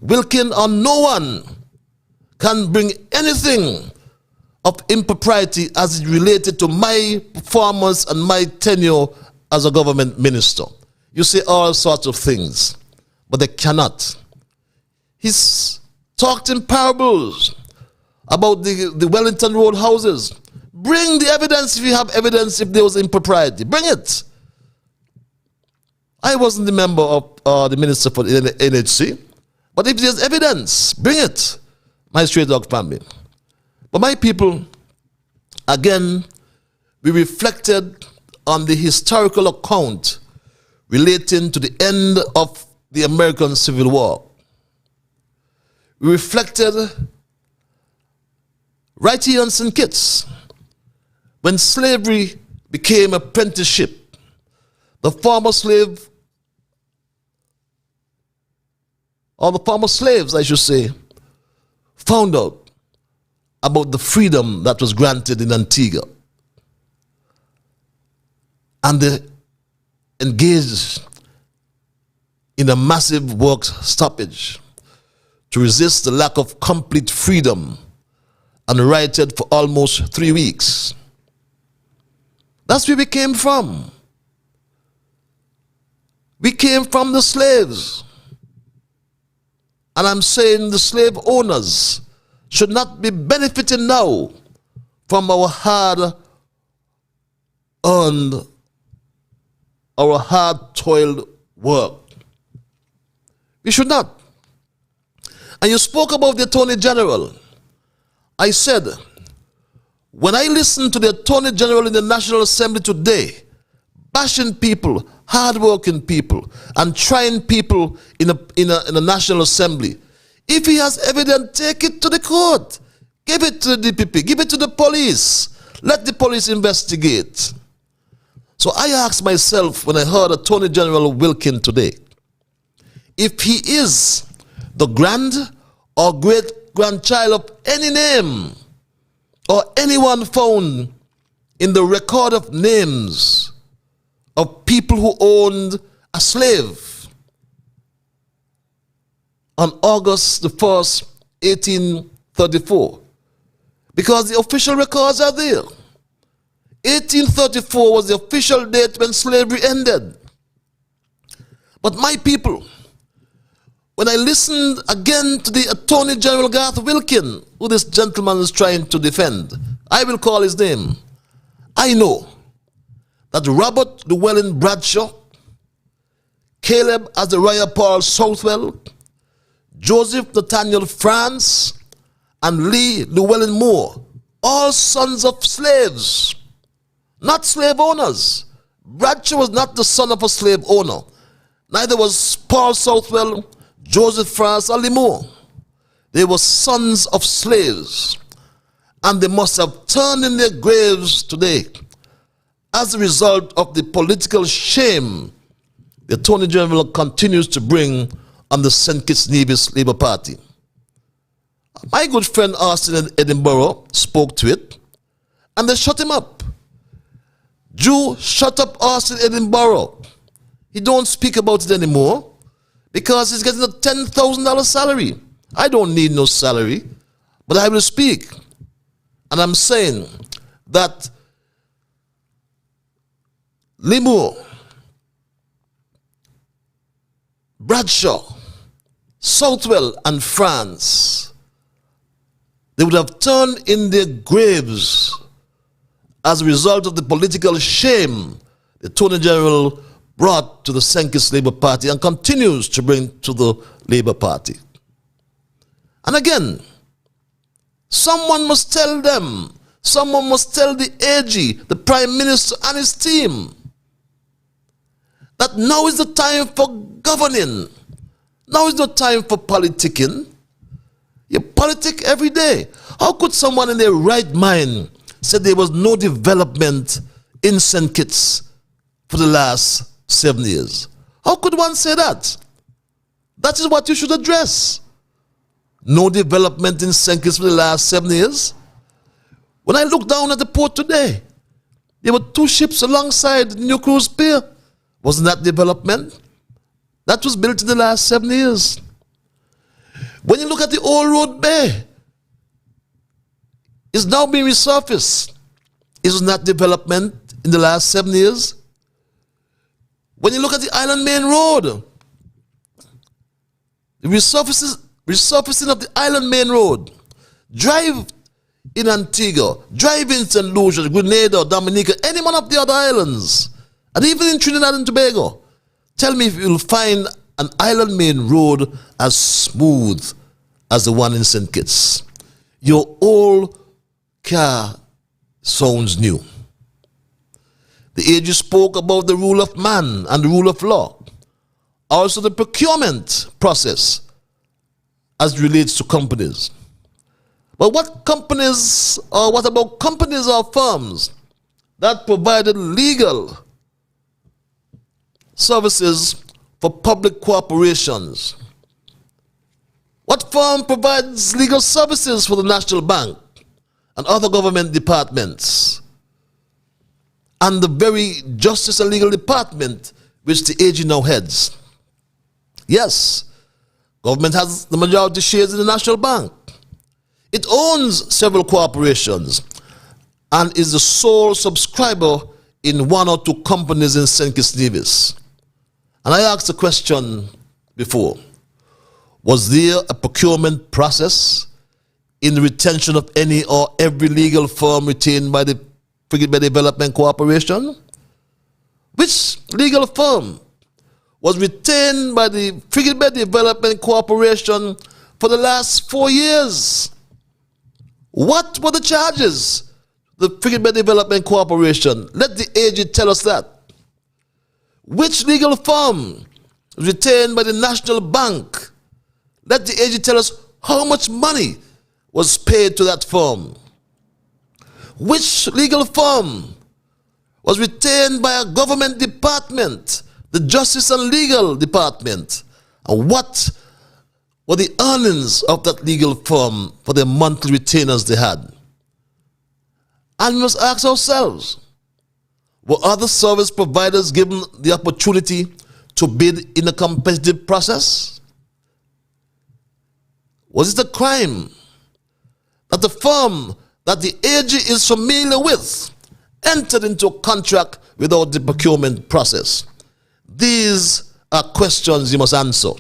S2: Wilkin or no one can bring anything of impropriety as it related to my performance and my tenure as a government minister. You say all sorts of things, but they cannot. He's talked in parables about the Wellington Road houses. Bring the evidence if you have evidence if there was impropriety. Bring it. I wasn't the member of the minister for the NHC, but if there's evidence, bring it, my Straight Dog family. But my people, again, we reflected on the historical account relating to the end of the American Civil War. We reflected right here in St. Kitts, when slavery became apprenticeship, the former slave, or the former slaves, I should say, found out about the freedom that was granted in Antigua. And they engaged in a massive work stoppage to resist the lack of complete freedom, and rioted for almost 3 weeks. That's where we came from. We came from the slaves. And I'm saying the slave owners should not be benefiting now from our hard-earned, our hard-toiled work. We should not. And you spoke about the Attorney General. I said, when I listen to the Attorney General in the National Assembly today, bashing people, hard-working people, and trying people in a National Assembly, if he has evidence, take it to the court. Give it to the DPP. Give it to the police. Let the police investigate. So I asked myself when I heard Attorney General Wilkin today, if he is the grand or great-grandchild of any name or anyone found in the record of names of people who owned a slave on August the 1st, 1834, because the official records are there. 1834 was the official date when slavery ended. But my people, when I listened again to the Attorney General Garth Wilkin, who this gentleman is trying to defend, I will call his name, I know that Robert Llewellyn Bradshaw, Caleb Azariah Paul Southwell, Joseph Nathaniel France, and Lee Llewellyn Moore, all sons of slaves, not slave owners. Bradshaw was not the son of a slave owner. Neither was Paul Southwell, Joseph France, or Lee Moore. They were sons of slaves, and they must have turned in their graves today as a result of the political shame the Attorney General continues to bring on the St. Kitts Nevis Labour Party. My good friend Austin in Edinburgh spoke to it, and they shut him up. Jew, shut up Austin Edinburgh. He don't speak about it anymore because he's getting a $10,000 salary. I don't need no salary, but I will speak. And I'm saying that Limo, Bradshaw, Southwell, and France, they would have turned in their graves as a result of the political shame the Attorney General brought to the St. Kitts Labour Party and continues to bring to the Labour Party. And again, someone must tell them, someone must tell the AG, the Prime Minister and his team, that now is the time for governing. Now is the time for politicking. You politic every day. How could someone in their right mind say there was no development in St. Kitts for the last 7 years? How could one say that? That is what you should address. No development in St. Kitts for the last 7 years. When I look down at the port today, there were 2 ships alongside the New Cruise Pier. Wasn't that development? That was built in the last 7 years. When you look at the Old Road Bay, it's now being resurfaced. Isn't that development in the last 7 years? When you look at the Island Main Road, the resurfacing of the Island Main Road, drive in Antigua, drive in St. Lucia, Grenada, Dominica, any one of the other islands, and even in Trinidad and Tobago, tell me if you'll find an Island Main Road as smooth as the one in St. Kitts. Your old car sounds new. The AG spoke about the rule of man and the rule of law. Also the procurement process as relates to companies. But what about companies or firms that provided legal services for public corporations? What firm provides legal services for the National Bank and other government departments? And the very Justice and Legal Department which the AG now heads. Yes, government has the majority shares in the National Bank. It owns several corporations and is the sole subscriber in one or two companies in St. Kitts Nevis. And I asked the question before, was there a procurement process in the retention of any or every legal firm retained by the Frigate Bay Development Corporation? Which legal firm was retained by the Frigate Bay Development Corporation for the last 4 years? What were the charges? The Frigate Bay Development Corporation. Let the AG tell us that. Which legal firm was retained by the National Bank? Let the AG tell us how much money was paid to that firm. Which legal firm was retained by a government department, the Justice and Legal Department? And what were the earnings of that legal firm for the monthly retainers they had? And we must ask ourselves, were other service providers given the opportunity to bid in a competitive process? Was it a crime that the firm that the AG is familiar with entered into a contract without the procurement process? These are questions you must answer.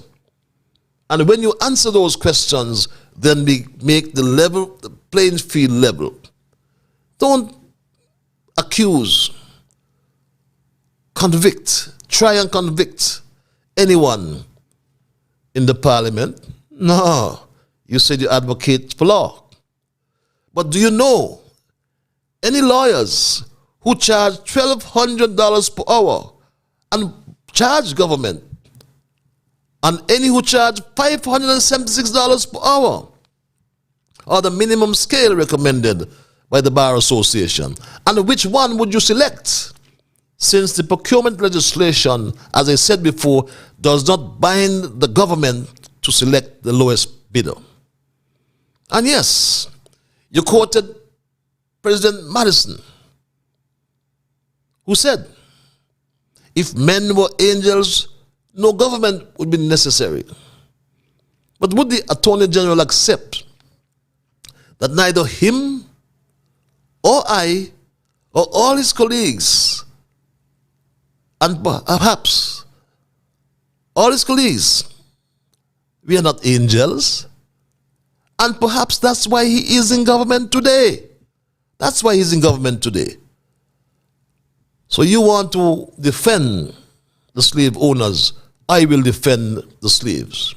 S2: And when you answer those questions, then we make the playing field level. Don't accuse, convict, try and convict anyone in the parliament. No, you said you advocate for law. But do you know any lawyers who charge $1,200 per hour and charge government, and any who charge $576 per hour, or the minimum scale recommended by the Bar Association? And which one would you select? Since the procurement legislation, as I said before, does not bind the government to select the lowest bidder. And yes, you quoted President Madison, who said, if men were angels, no government would be necessary. But would the Attorney General accept that neither him or I or all his colleagues, and perhaps all his colleagues, we are not angels? And perhaps that's why he is in government today. That's why he's in government today. So you want to defend the slave owners, I will defend the slaves.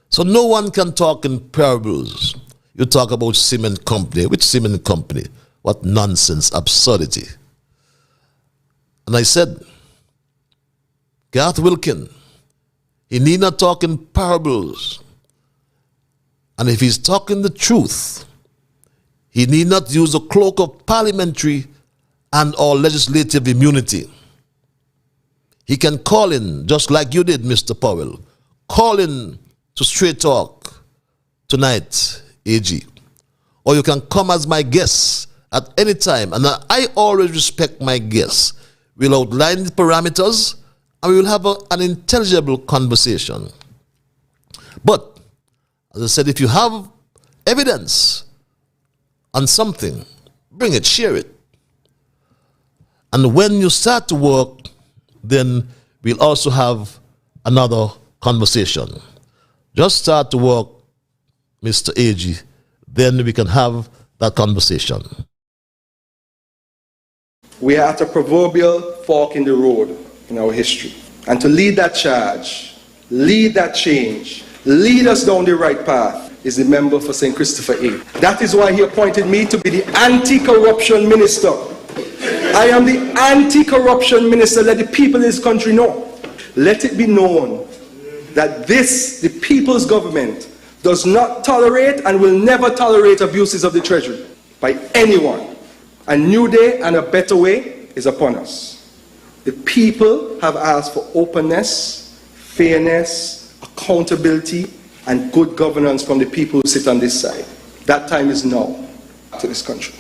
S2: So no one can talk in parables. You talk about cement company. Which cement company? What nonsense, absurdity. And I said, Garth Wilkin, he need not talk in parables. And if he's talking the truth, he need not use the cloak of parliamentary and or legislative immunity. He can call in, just like you did, Mr. Powell. Call in to Straight Talk tonight, AG. Or you can come as my guest at any time. And I always respect my guests. We'll outline the parameters and we will have an intelligible conversation. But as I said, if you have evidence on something, bring it, share it. And when you start to work, then we'll also have another conversation. Just start to work, Mr. AG, then we can have that conversation.
S4: We are at a proverbial fork in the road in our history. And to lead that charge, lead that change, lead us down the right path is the member for St. Christopher A. That is why he appointed me to be the anti-corruption minister. I am the anti-corruption minister. Let the people in this country know. Let it be known that this, the people's government, does not tolerate and will never tolerate abuses of the treasury by anyone. A new day and a better way is upon us. The people have asked for openness, fairness, accountability, and good governance from the people who sit on this side. That time is now to this country.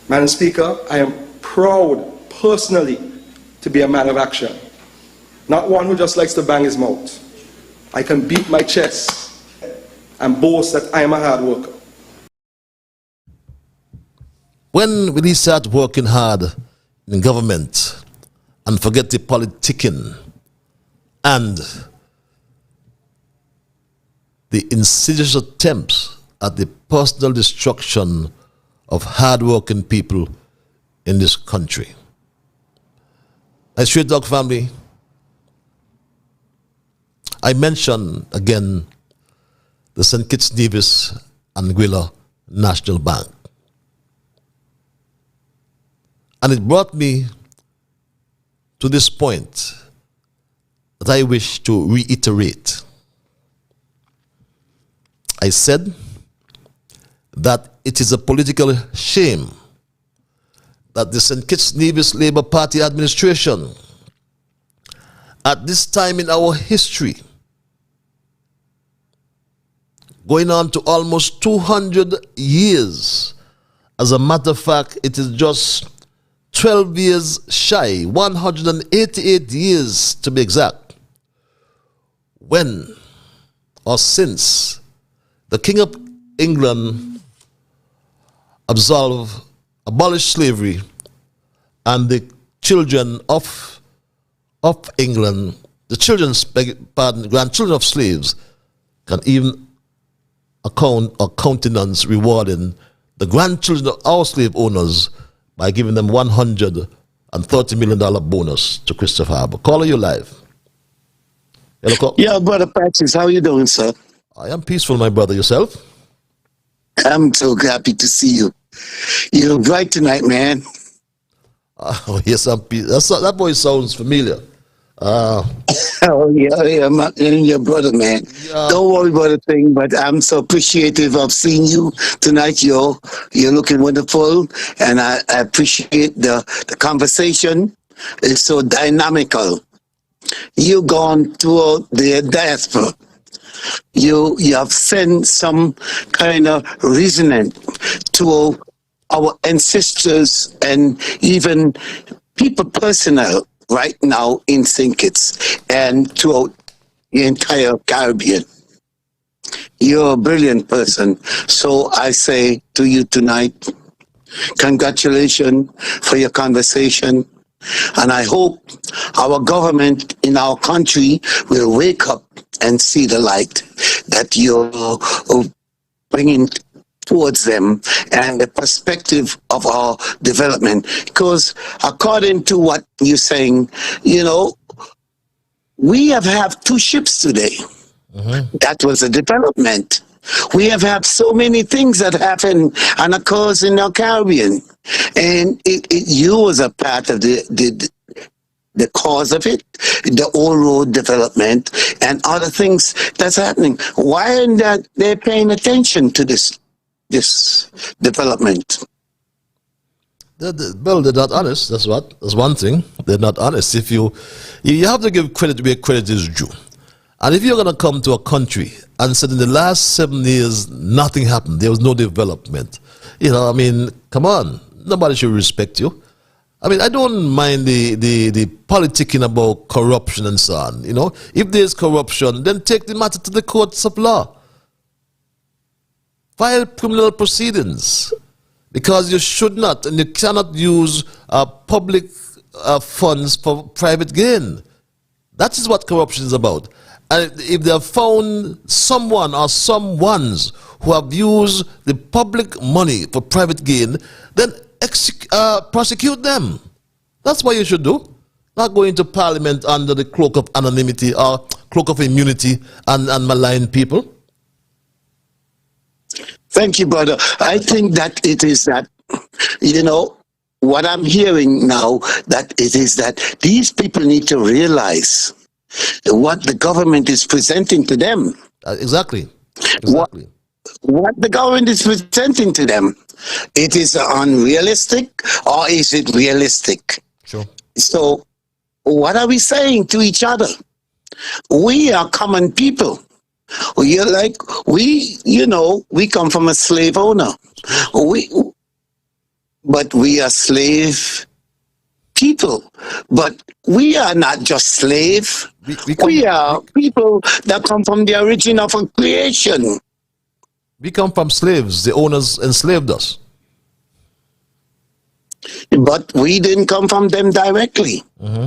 S4: Madam Speaker, I am proud personally to be a man of action, not one who just likes to bang his mouth. I can beat my chest and boast that I am a hard worker.
S2: When will he start working hard in government and forget the politicking and the insidious attempts at the personal destruction of hard-working people in this country? My Straight Dog family, I mentioned again the St. Kitts Nevis and Anguilla National Bank. And it brought me to this point that I wish to reiterate. I said that it is a political shame that the St. Kitts Nevis Labour Party administration, at this time in our history, going on to almost 200 years, as a matter of fact, it is just 12 years shy, 188 years to be exact, when or since the King of England abolished slavery, and the children of England, grandchildren of slaves, can even account or countenance rewarding the grandchildren of our slave owners by giving them $130 million bonus to Christopher Harbour. Caller, you live. Hello,
S6: yeah, Brother Patrick, how you doing, sir?
S2: I am peaceful, my brother. Yourself?
S6: I'm so happy to see you. You look bright tonight, man.
S2: Oh, yes, I'm peaceful. That voice sounds familiar.
S6: Oh, yeah, and your brother, man.
S2: Yeah.
S6: Don't worry about a thing, but I'm so appreciative of seeing you tonight. You're looking wonderful, and I appreciate the conversation. It's so dynamical. You've gone to the diaspora. You have sent some kind of reasoning to our ancestors and even people personnel right now in St. Kitts and throughout the entire Caribbean. You're a brilliant person. So I say to you tonight, congratulations for your conversation. And I hope our government in our country will wake up and see the light that you're bringing towards them and the perspective of our development. Because according to what you're saying, we have two ships today. Mm-hmm. That was a development. We have had so many things that happen and occurs in the Caribbean. And you was a part of the cause of it, the old road development and other things that's happening. Why aren't they paying attention to this development?
S2: Well, they're not honest. That's one thing. They're not honest. If you have to give credit where credit is due. And if you're going to come to a country and say in the last 7 years nothing happened, there was no development, come on, nobody should respect you. I don't mind the politicking about corruption and so on. If there's corruption, then take the matter to the courts of law. File criminal proceedings, because you should not and you cannot use public funds for private gain. That is what corruption is about. And if they have found someone or some ones who have used the public money for private gain, then prosecute them. That's what you should do. Not go into parliament under the cloak of anonymity or cloak of immunity and malign people.
S6: Thank you, brother. I think that it is that, what I'm hearing now, that it is that these people need to realize what the government is presenting to them.
S2: Exactly.
S6: What the government is presenting to them. It is unrealistic, or is it realistic?
S2: Sure.
S6: So what are we saying to each other? We are common people. We come from a slave owner. But we are slave people. But we are not just slave. We are people that come from the origin of a creation.
S2: We come from slaves. The owners enslaved us.
S6: But we didn't come from them directly.
S2: Mm-hmm.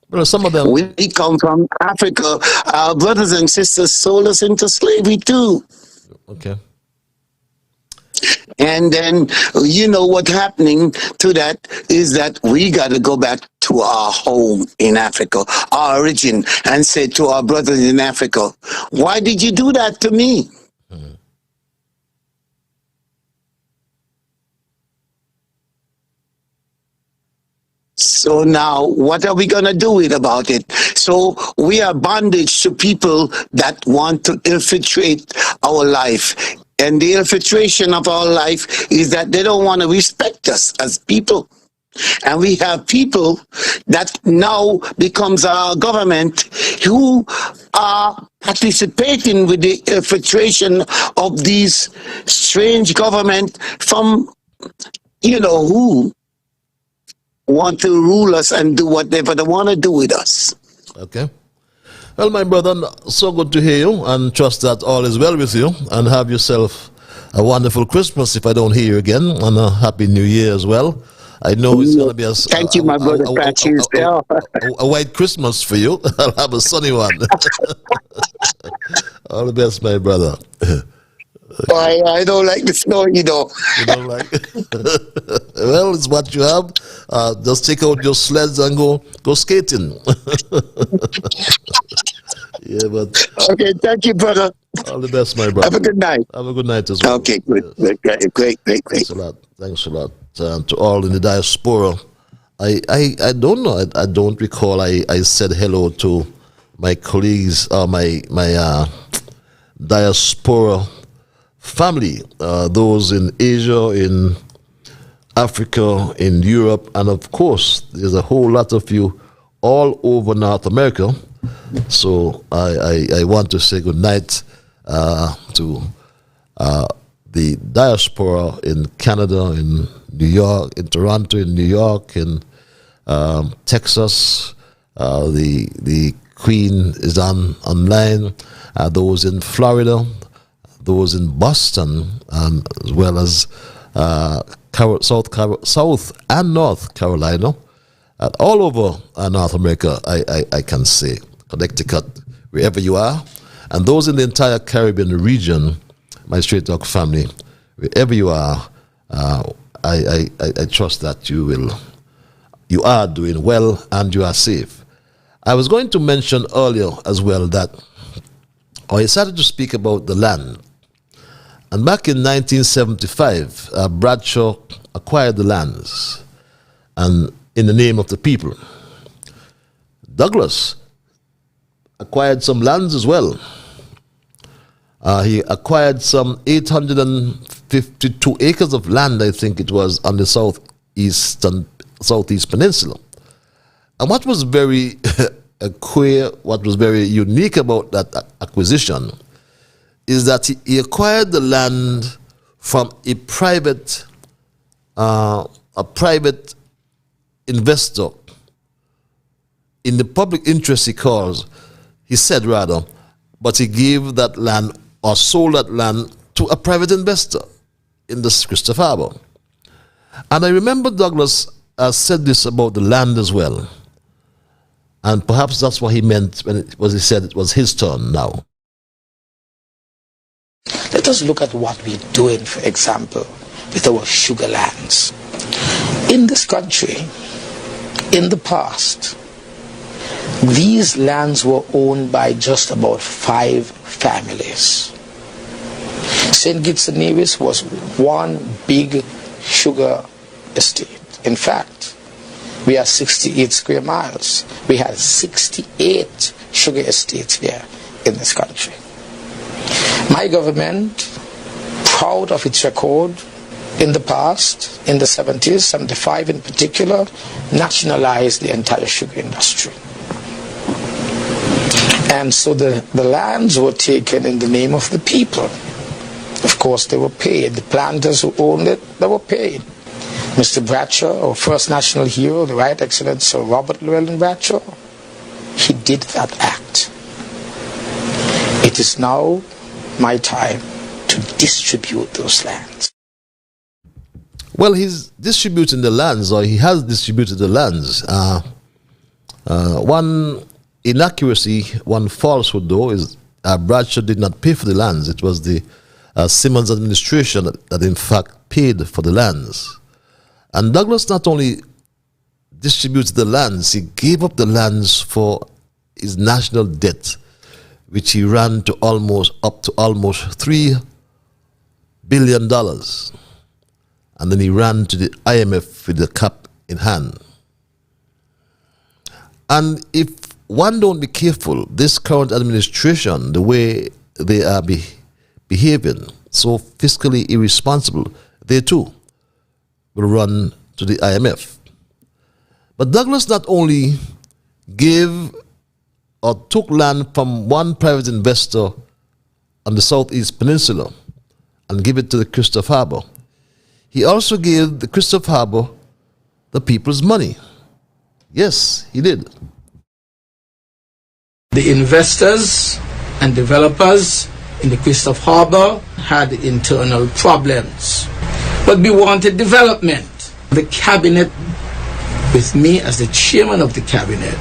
S2: Well, some of them.
S6: We come from Africa. Our brothers and sisters sold us into slavery too.
S2: Okay.
S6: And then, what's happening to that is that we got to go back to our home in Africa, our origin, and say to our brothers in Africa, why did you do that to me? Mm-hmm. So now, what are we going to do about it? So we are bondage to people that want to infiltrate our life. And the infiltration of our life is that they don't want to respect us as people. And we have people that now becomes our government who are participating with the infiltration of these strange government from, who want to rule us and do whatever they want to do with us.
S2: Okay. Well, my brother, so good to hear you, and trust that all is well with you, and have yourself a wonderful Christmas if I don't hear you again, and a happy New Year as well. I know it's going to be a white Christmas for you. I'll have a sunny one. All the best, my brother.
S6: I don't like the snow,
S2: You don't like it? Well, it's what you have. Just take out your sleds and go skating. Yeah, but
S6: okay, thank you, brother.
S2: All the best, my brother.
S6: Have a good night.
S2: Have a good night as well.
S6: Okay, good. Yes. Great.
S2: Thanks a lot. Thanks a lot. To all in the diaspora. I don't know. I don't recall I said hello to my colleagues or my diaspora family, those in Asia, in Africa, in Europe, and of course, there's a whole lot of you all over North America. So I want to say good night to the diaspora in Canada, in New York, in Toronto, in New York, in Texas. The Queen is Online. Those in Florida, those in Boston, as well as South and North Carolina, all over North America, I can say, Connecticut, wherever you are, and those in the entire Caribbean region, my Straight Talk family, wherever you are, I trust that you are doing well and you are safe. I was going to mention earlier as well that I started to speak about the land. And back in 1975, Bradshaw acquired the lands, and in the name of the people. Douglas acquired some lands as well. He acquired some 852 acres of land, I think it was, on the southeast peninsula. And what was very what was very unique about that acquisition is that he acquired the land from a private investor in the public interest he said rather, but he gave that land or sold that land to a private investor in the Christopher Harbor. And I remember Douglas said this about the land as well. And perhaps that's what he meant when he said it was his turn now.
S7: Let us look at what we're doing, for example, with our sugar lands. In this country, in the past, these lands were owned by just about 5 families. St. Kitts and Nevis was one big sugar estate. In fact, we are 68 square miles. We had 68 sugar estates here in this country. My government, proud of its record in the past, in the 70s, 75 in particular, nationalized the entire sugar industry. And so the lands were taken in the name of the people. Of course, they were paid. The planters who owned it, they were paid. Mr. Bradshaw, our first national hero, the Right Excellent Sir Robert Llewellyn Bradshaw, he did that act. It is now my time to distribute those lands.
S2: Well, he's distributing the lands, or he has distributed the lands. One inaccuracy, one falsehood, though, is Bradshaw did not pay for the lands. It was the Simmons administration that in fact paid for the lands. And Douglas not only distributed the lands, he gave up the lands for his national debt, which he ran to almost $3 billion. And then he ran to the IMF with the cap in hand. And if one don't be careful, this current administration, the way they are behaving, so fiscally irresponsible, they too will run to the IMF. But Douglas not only gave or took land from one private investor on the Southeast Peninsula and gave it to the Christopher Harbour, he also gave the Christopher Harbour the people's money. Yes, he did.
S7: The investors and developers in the Christopher Harbour had internal problems, but we wanted development. The cabinet, with me as the chairman of the cabinet,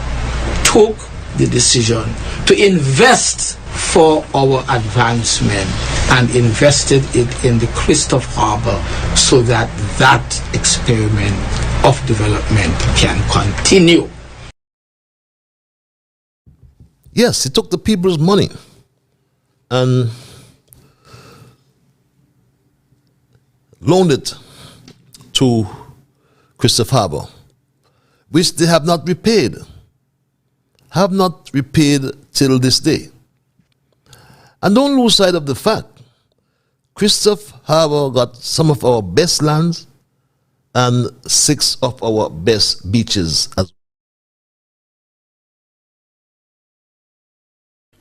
S7: took the decision to invest for our advancement and invested it in the Christopher Harbour so that that experiment of development can continue.
S2: Yes, he took the people's money and loaned it to Christopher Harbour, which they have not repaid. Have not repaid till this day. And don't lose sight of the fact, Christopher Harbour got some of our best lands and 6 of our best beaches as well.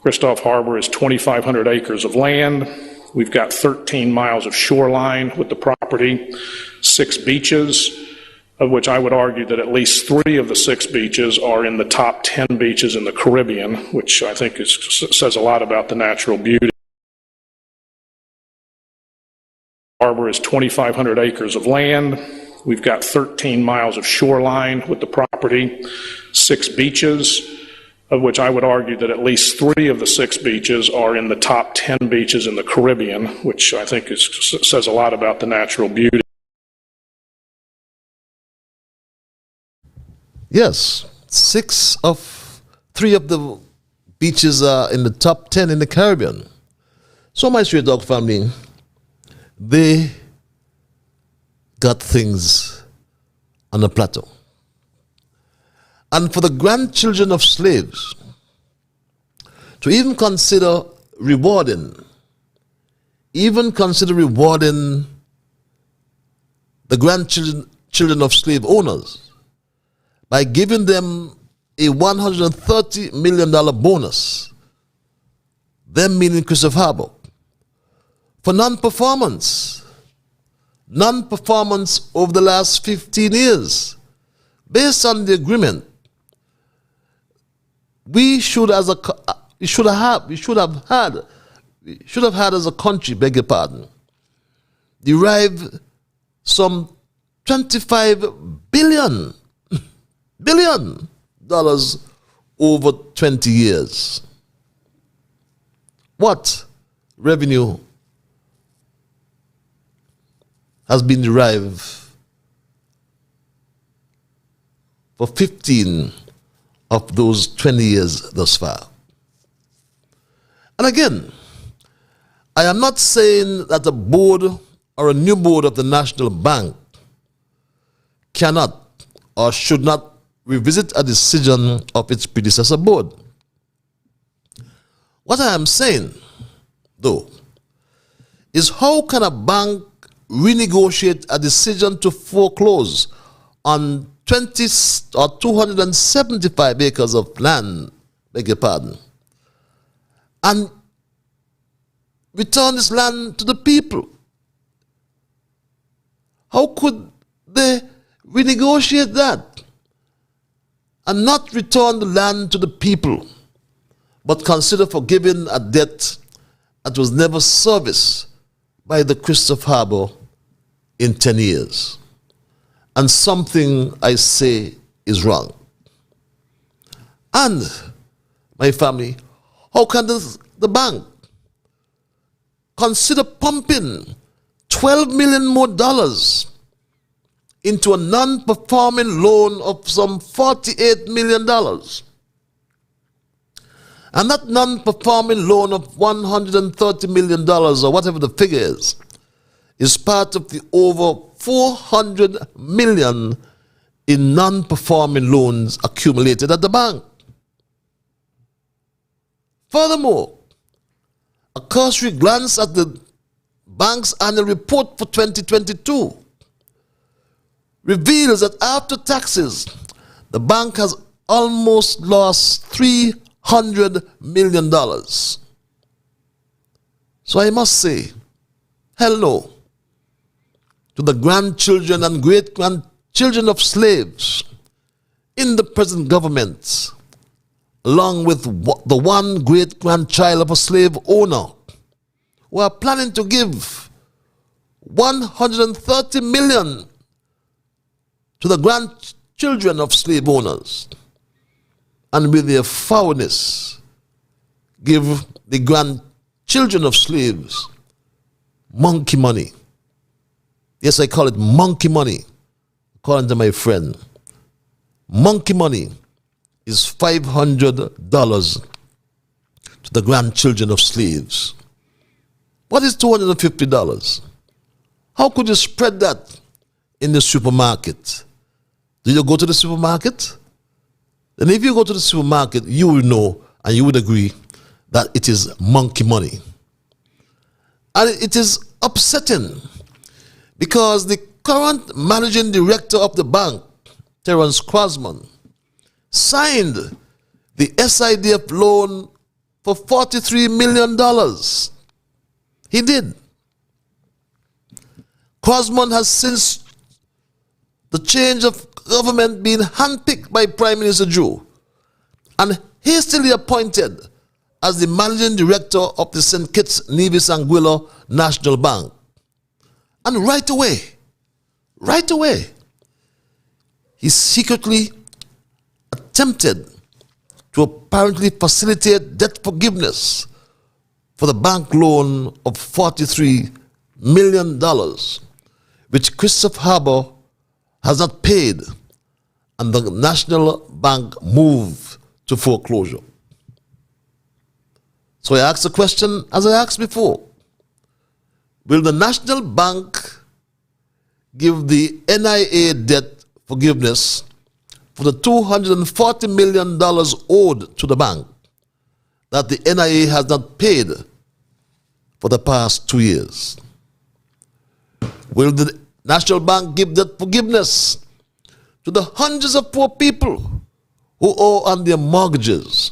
S8: Christopher Harbor is 2,500 acres of land. We've got 13 miles of shoreline with the property, 6 beaches, of which I would argue that at least 3 of the 6 beaches are in the top 10 beaches in the Caribbean, which I think says a lot about the natural beauty. Harbor is 2,500 acres of land. We've got 13 miles of shoreline with the property, 6 beaches, of which I would argue that at least 3 of the 6 beaches are in the top 10 beaches in the Caribbean, which I think says a lot about the natural beauty.
S2: Yes, 3 of the beaches are in the top 10 in the Caribbean. So my Stray Dog family, they got things on a plateau. And for the grandchildren of slaves to even consider rewarding the grandchildren of slave owners by giving them a $130 million bonus, them meaning Christopher Harbour, for non-performance over the last 15 years. Based on the agreement, we should have had as a country, beg your pardon, derive some $25 billion over 20 years. What revenue has been derived for 15 of those 20 years thus far? And again, I am not saying that a board or a new board of the National Bank cannot or should not revisit a decision of its predecessor board. What I am saying, though, is how can a bank renegotiate a decision to foreclose on 20 or 275 acres of land, beg your pardon, and return this land to the people? How could they renegotiate that and not return the land to the people, but consider forgiving a debt that was never serviced by the Christopher Harbour in 10 years? And something I say is wrong. And, my family, how can the bank consider pumping $12 million more into a non-performing loan of some $48 million? And that non-performing loan of $130 million, or whatever the figure is part of the over $400 million in non-performing loans accumulated at the bank. Furthermore, a cursory glance at the bank's annual report for 2022 reveals that after taxes, the bank has almost lost $300 million. So I must say, hell no to the grandchildren and great-grandchildren of slaves in the present government, along with the one great-grandchild of a slave owner, who are planning to give $130 million to the grandchildren of slave owners, and with their foulness give the grandchildren of slaves monkey money. Yes, I call it monkey money, according to my friend. Monkey money is $500 to the grandchildren of slaves. What is $250? How could you spread that in the supermarket? Do you go to the supermarket? Then if you go to the supermarket, you will know and you would agree that it is monkey money. And it is upsetting because the current managing director of the bank, Terence Crosman, signed the SIDF loan for $43 million. He did. Crosman has, since the change of government, been handpicked by Prime Minister Joe and hastily appointed as the managing director of the St. Kitts Nevis Anguilla National Bank. And right away, he secretly attempted to apparently facilitate debt forgiveness for the bank loan of $43 million, which Christopher Harbour has not paid, and the National Bank moved to foreclosure. So I asked the question as I asked before: will the National Bank give the NIA debt forgiveness for the $240 million owed to the bank that the NIA has not paid for the past 2 years? Will the National Bank give that forgiveness to the hundreds of poor people who owe on their mortgages?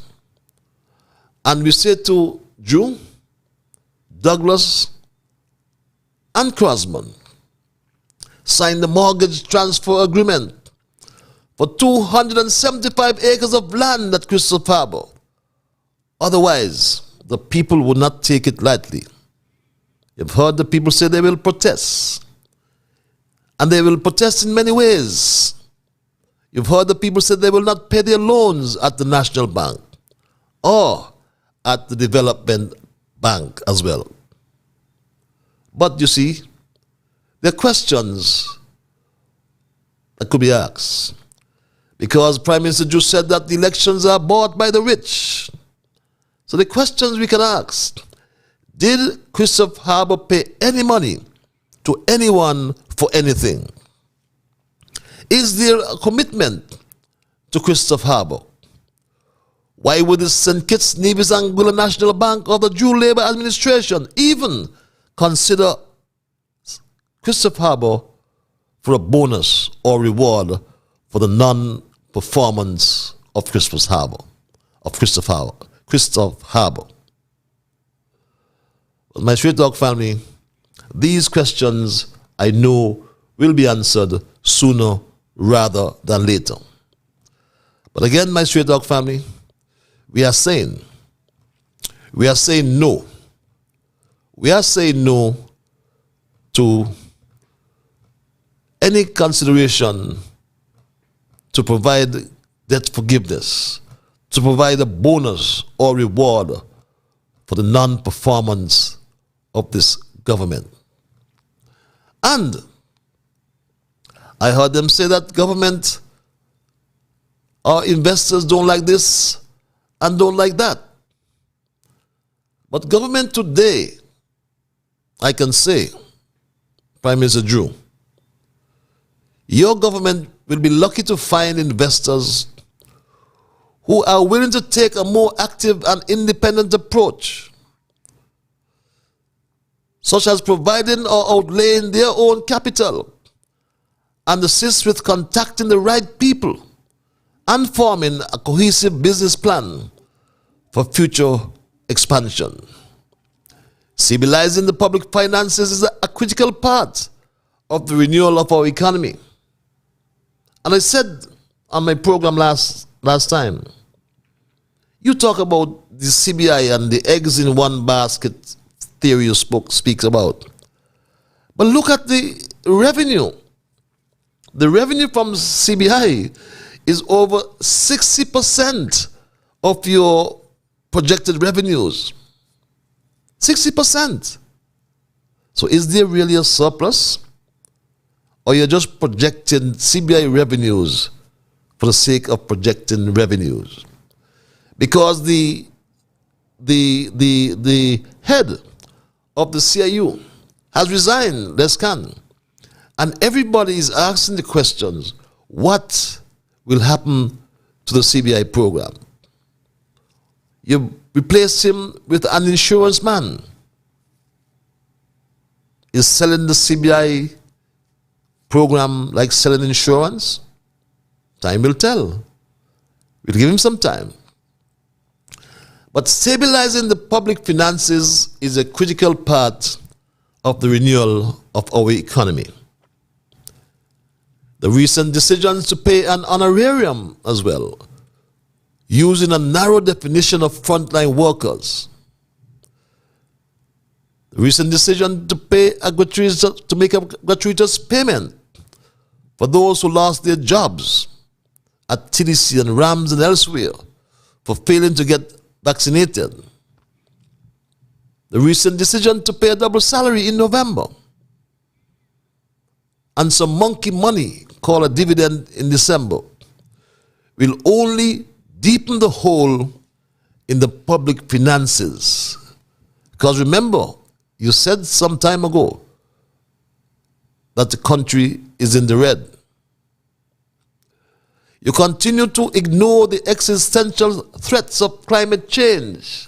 S2: And we say to Drew, Douglas, and Crosman, sign the mortgage transfer agreement for 275 acres of land at Christopher Harbour. Otherwise, the people will not take it lightly. You've heard the people say they will protest. And they will protest in many ways. You've heard the people say they will not pay their loans at the National Bank or at the Development Bank as well. But you see, there are questions that could be asked. Because Prime Minister just said that the elections are bought by the rich. So the questions we can ask: did Christopher Harbour pay any money to anyone for anything? Is there a commitment to Christopher Harbour? Why would the St. Kitts, Nevis, Anguilla National Bank or the Jew Labour Administration even consider Christopher Harbour for a bonus or reward for the non-performance of Christopher Harbour? Well, my Straight Talk family, these questions I know will be answered sooner rather than later. But again, my Straight Talk family, we are saying no. We are saying no to any consideration to provide debt forgiveness, to provide a bonus or reward for the non-performance of this government. And I heard them say that government or investors don't like this and don't like that. But government today, I can say, Prime Minister Drew, your government will be lucky to find investors who are willing to take a more active and independent approach, such as providing or outlaying their own capital and assist with contacting the right people and forming a cohesive business plan for future expansion. Stabilizing the public finances is a critical part of the renewal of our economy. And I said on my program last time, you talk about the CBI and the eggs in one basket theory you speaks about. But look at the revenue. The revenue from CBI is over 60% of your projected revenues. 60%. So is there really a surplus? Or you're just projecting CBI revenues for the sake of projecting revenues? Because the head of the CIU has resigned, Lescan, and everybody is asking the questions, what will happen to the CBI program? You replace him with an insurance man. Is selling the CBI program like selling insurance? Time will tell. We'll give him some time. But stabilizing the public finances is a critical part of the renewal of our economy. The recent decisions to pay an honorarium as well, using a narrow definition of frontline workers. The recent decision to make a gratuitous payment for those who lost their jobs at TDC and RAMS and elsewhere for failing to get vaccinated. The recent decision to pay a double salary in November. And some monkey money called a dividend in December will only deepen the hole in the public finances. Because remember, you said some time ago that the country is in the red. You continue to ignore the existential threats of climate change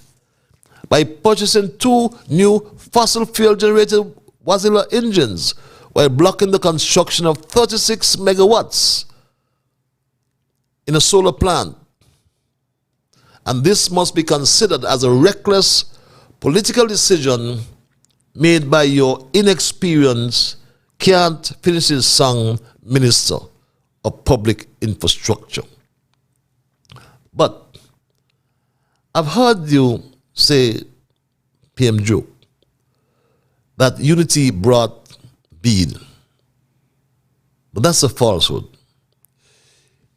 S2: by purchasing 2 new fossil fuel generated Wazilla engines while blocking the construction of 36 megawatts in a solar plant. And this must be considered as a reckless political decision made by your inexperienced, can't finish his song minister of public infrastructure. But I've heard you say, PM Joe, that unity brought Bede. But that's a falsehood.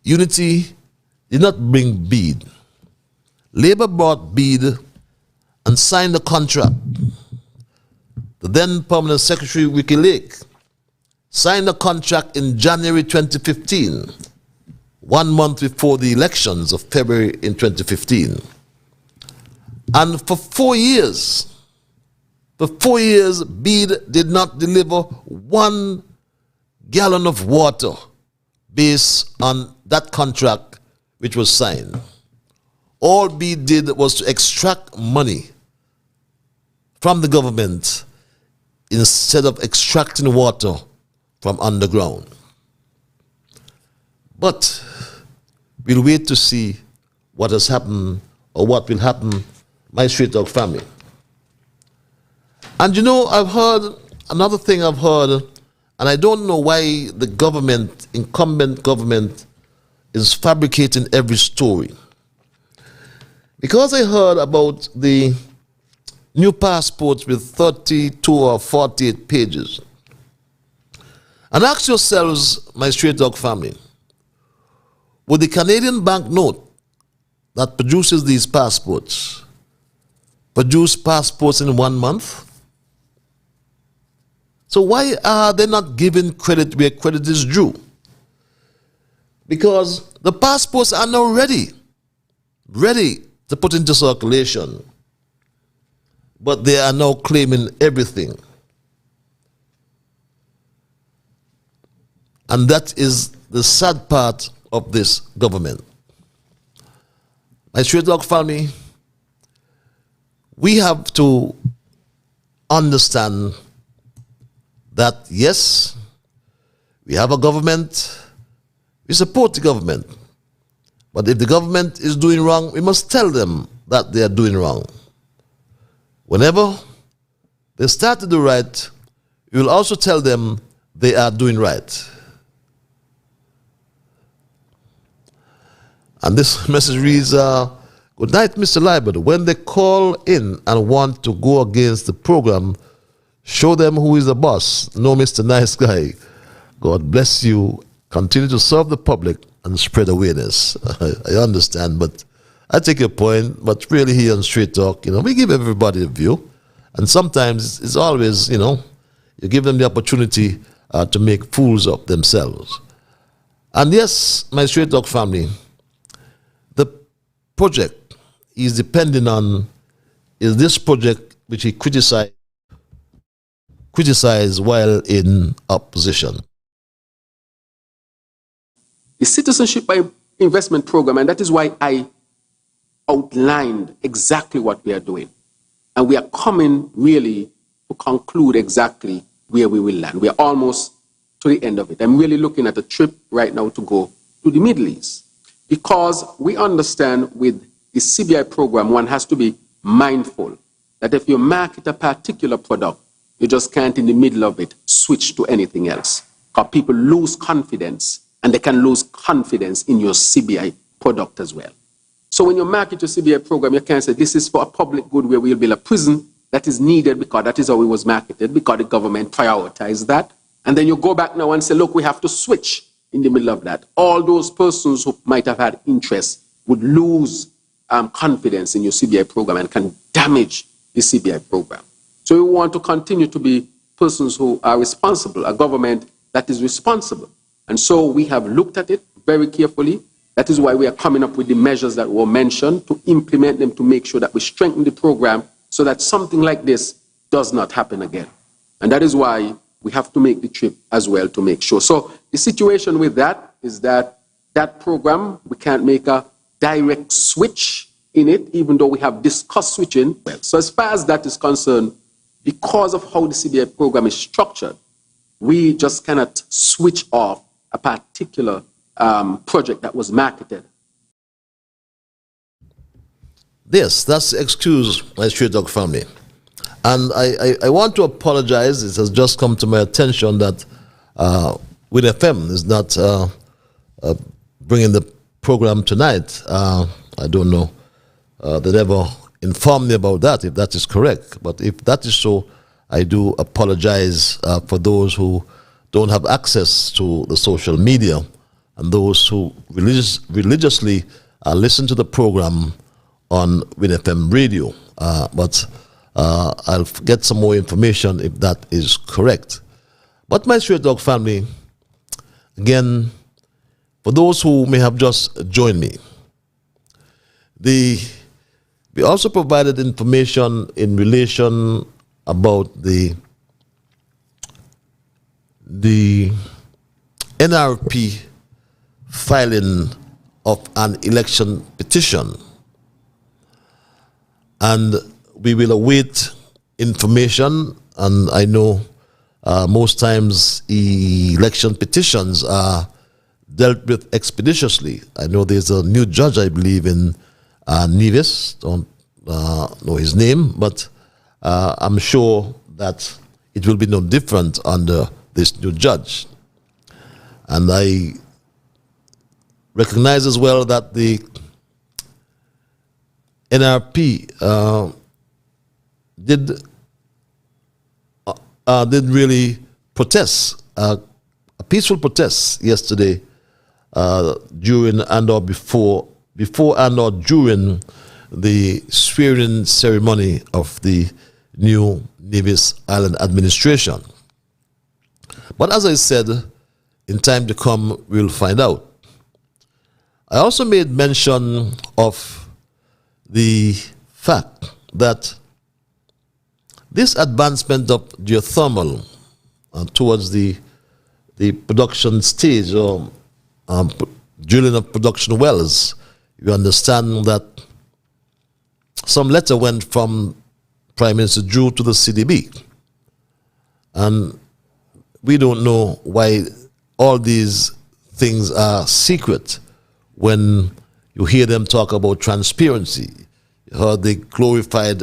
S2: Unity did not bring bid. Labour brought bid and signed the contract. The then Permanent Secretary, Ricky Lake, signed the contract in January 2015, 1 month before the elections of February in 2015. And for 4 years, bid did not deliver 1 gallon of water based on that contract which was signed. All bid did was to extract money from the government instead of extracting water from underground. But we'll wait to see what has happened or what will happen, my Straight Talk family. And you know, I've heard, another thing I've heard, and I don't know why the government, incumbent government, is fabricating every story. Because I heard about the new passports with 32 or 48 pages. And ask yourselves, my Straight Talk family, would the Canadian banknote that produces these passports produce passports in 1 month? So why are they not giving credit where credit is due? Because the passports are now ready to put into circulation. But they are now claiming everything. And that is the sad part of this government. My Straight Talk family, we have to understand that yes, we have a government, we support the government. But if the government is doing wrong, we must tell them that they are doing wrong. Whenever they start to do right, we will also tell them they are doing right. And this message reads, good night, Mr. Libert. When they call in and want to go against the program, show them who is the boss. No, Mr. Nice Guy. God bless you. Continue to serve the public and spread awareness. I understand, but I take your point. But really here on Straight Talk, we give everybody a view. And sometimes it's always, you give them the opportunity to make fools of themselves. And yes, my Straight Talk family, the project is depending on is this project which he criticized while in opposition.
S3: The Citizenship by Investment Program, and that is why I outlined exactly what we are doing. And we are coming really to conclude exactly where we will land. We are almost to the end of it. I'm really looking at a trip right now to go to the Middle East. Because we understand with the CBI program, one has to be mindful that if you market a particular product, you just can't in the middle of it switch to anything else. Because people lose confidence, and they can lose confidence in your CBI product as well. So when you market your CBI program, you can't say this is for a public good where we'll build a prison that is needed because that is how it was marketed, because the government prioritized that. And then you go back now and say, look, we have to switch in the middle of that. All those persons who might have had interest would lose confidence in your CBI program and can damage the CBI program. So we want to continue to be persons who are responsible, a government that is responsible. And so we have looked at it very carefully. That is why we are coming up with the measures that were mentioned to implement them to make sure that we strengthen the program so that something like this does not happen again. And that is why we have to make the trip as well to make sure. So the situation with that is that that program, we can't make a direct switch in it, even though we have discussed switching. So as far as that is concerned, because of how the CBI program is structured, we just cannot switch off a particular project that was marketed.
S2: Yes, that's the excuse, my Straight Talk family. And I want to apologize. It has just come to my attention that Win FM is not bringing the program tonight. I don't know. They never informed me about that, if that is correct. But if that is so, I do apologize for those who don't have access to the social media and those who religiously listen to the program on WinFM radio. But I'll get some more information if that is correct. But my Straight Talk family, again, for those who may have just joined me, we also provided information in relation about the NRP filing of an election petition, and we will await information. And I know most times election petitions are dealt with expeditiously. I know there's a new judge, I believe, in Nevis. Don't know his name, but I'm sure that it will be no different under this new judge. And I recognize as well that the NRP did really protest, a peaceful protest yesterday during and or before and or during the swearing ceremony of the new Nevis Island administration. But as I said, in time to come, we'll find out. I also made mention of the fact that this advancement of geothermal towards the production stage or drilling of production wells, you understand that some letter went from Prime Minister Drew to the CDB. And we don't know why all these things are secret when you hear them talk about transparency. You heard the glorified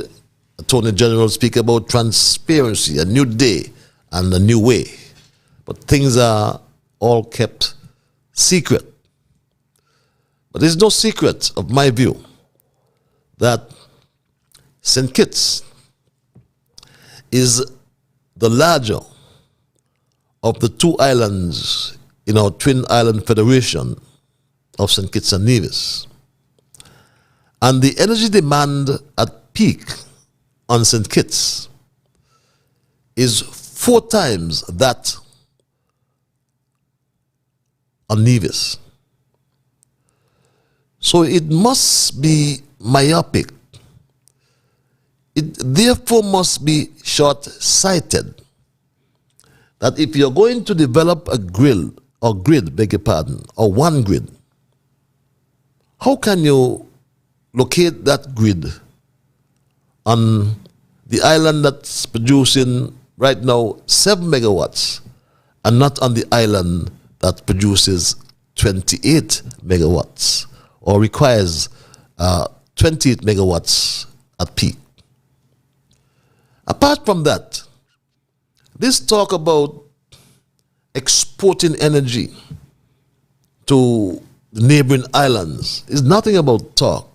S2: Attorney General speak about transparency, a new day and a new way. But things are all kept secret. But there's no secret, of my view, that St. Kitts is the larger of the two islands in our Twin Island Federation of St. Kitts and Nevis. And the energy demand at peak on St. Kitts is 4 times that on Nevis. So it must be myopic. It therefore must be short-sighted that if you're going to develop a grid, or one grid, how can you locate that grid on the island that's producing right now 7 megawatts and not on the island that produces 28 megawatts or requires 28 megawatts at peak? Apart from that, this talk about exporting energy to the neighboring islands is nothing about talk.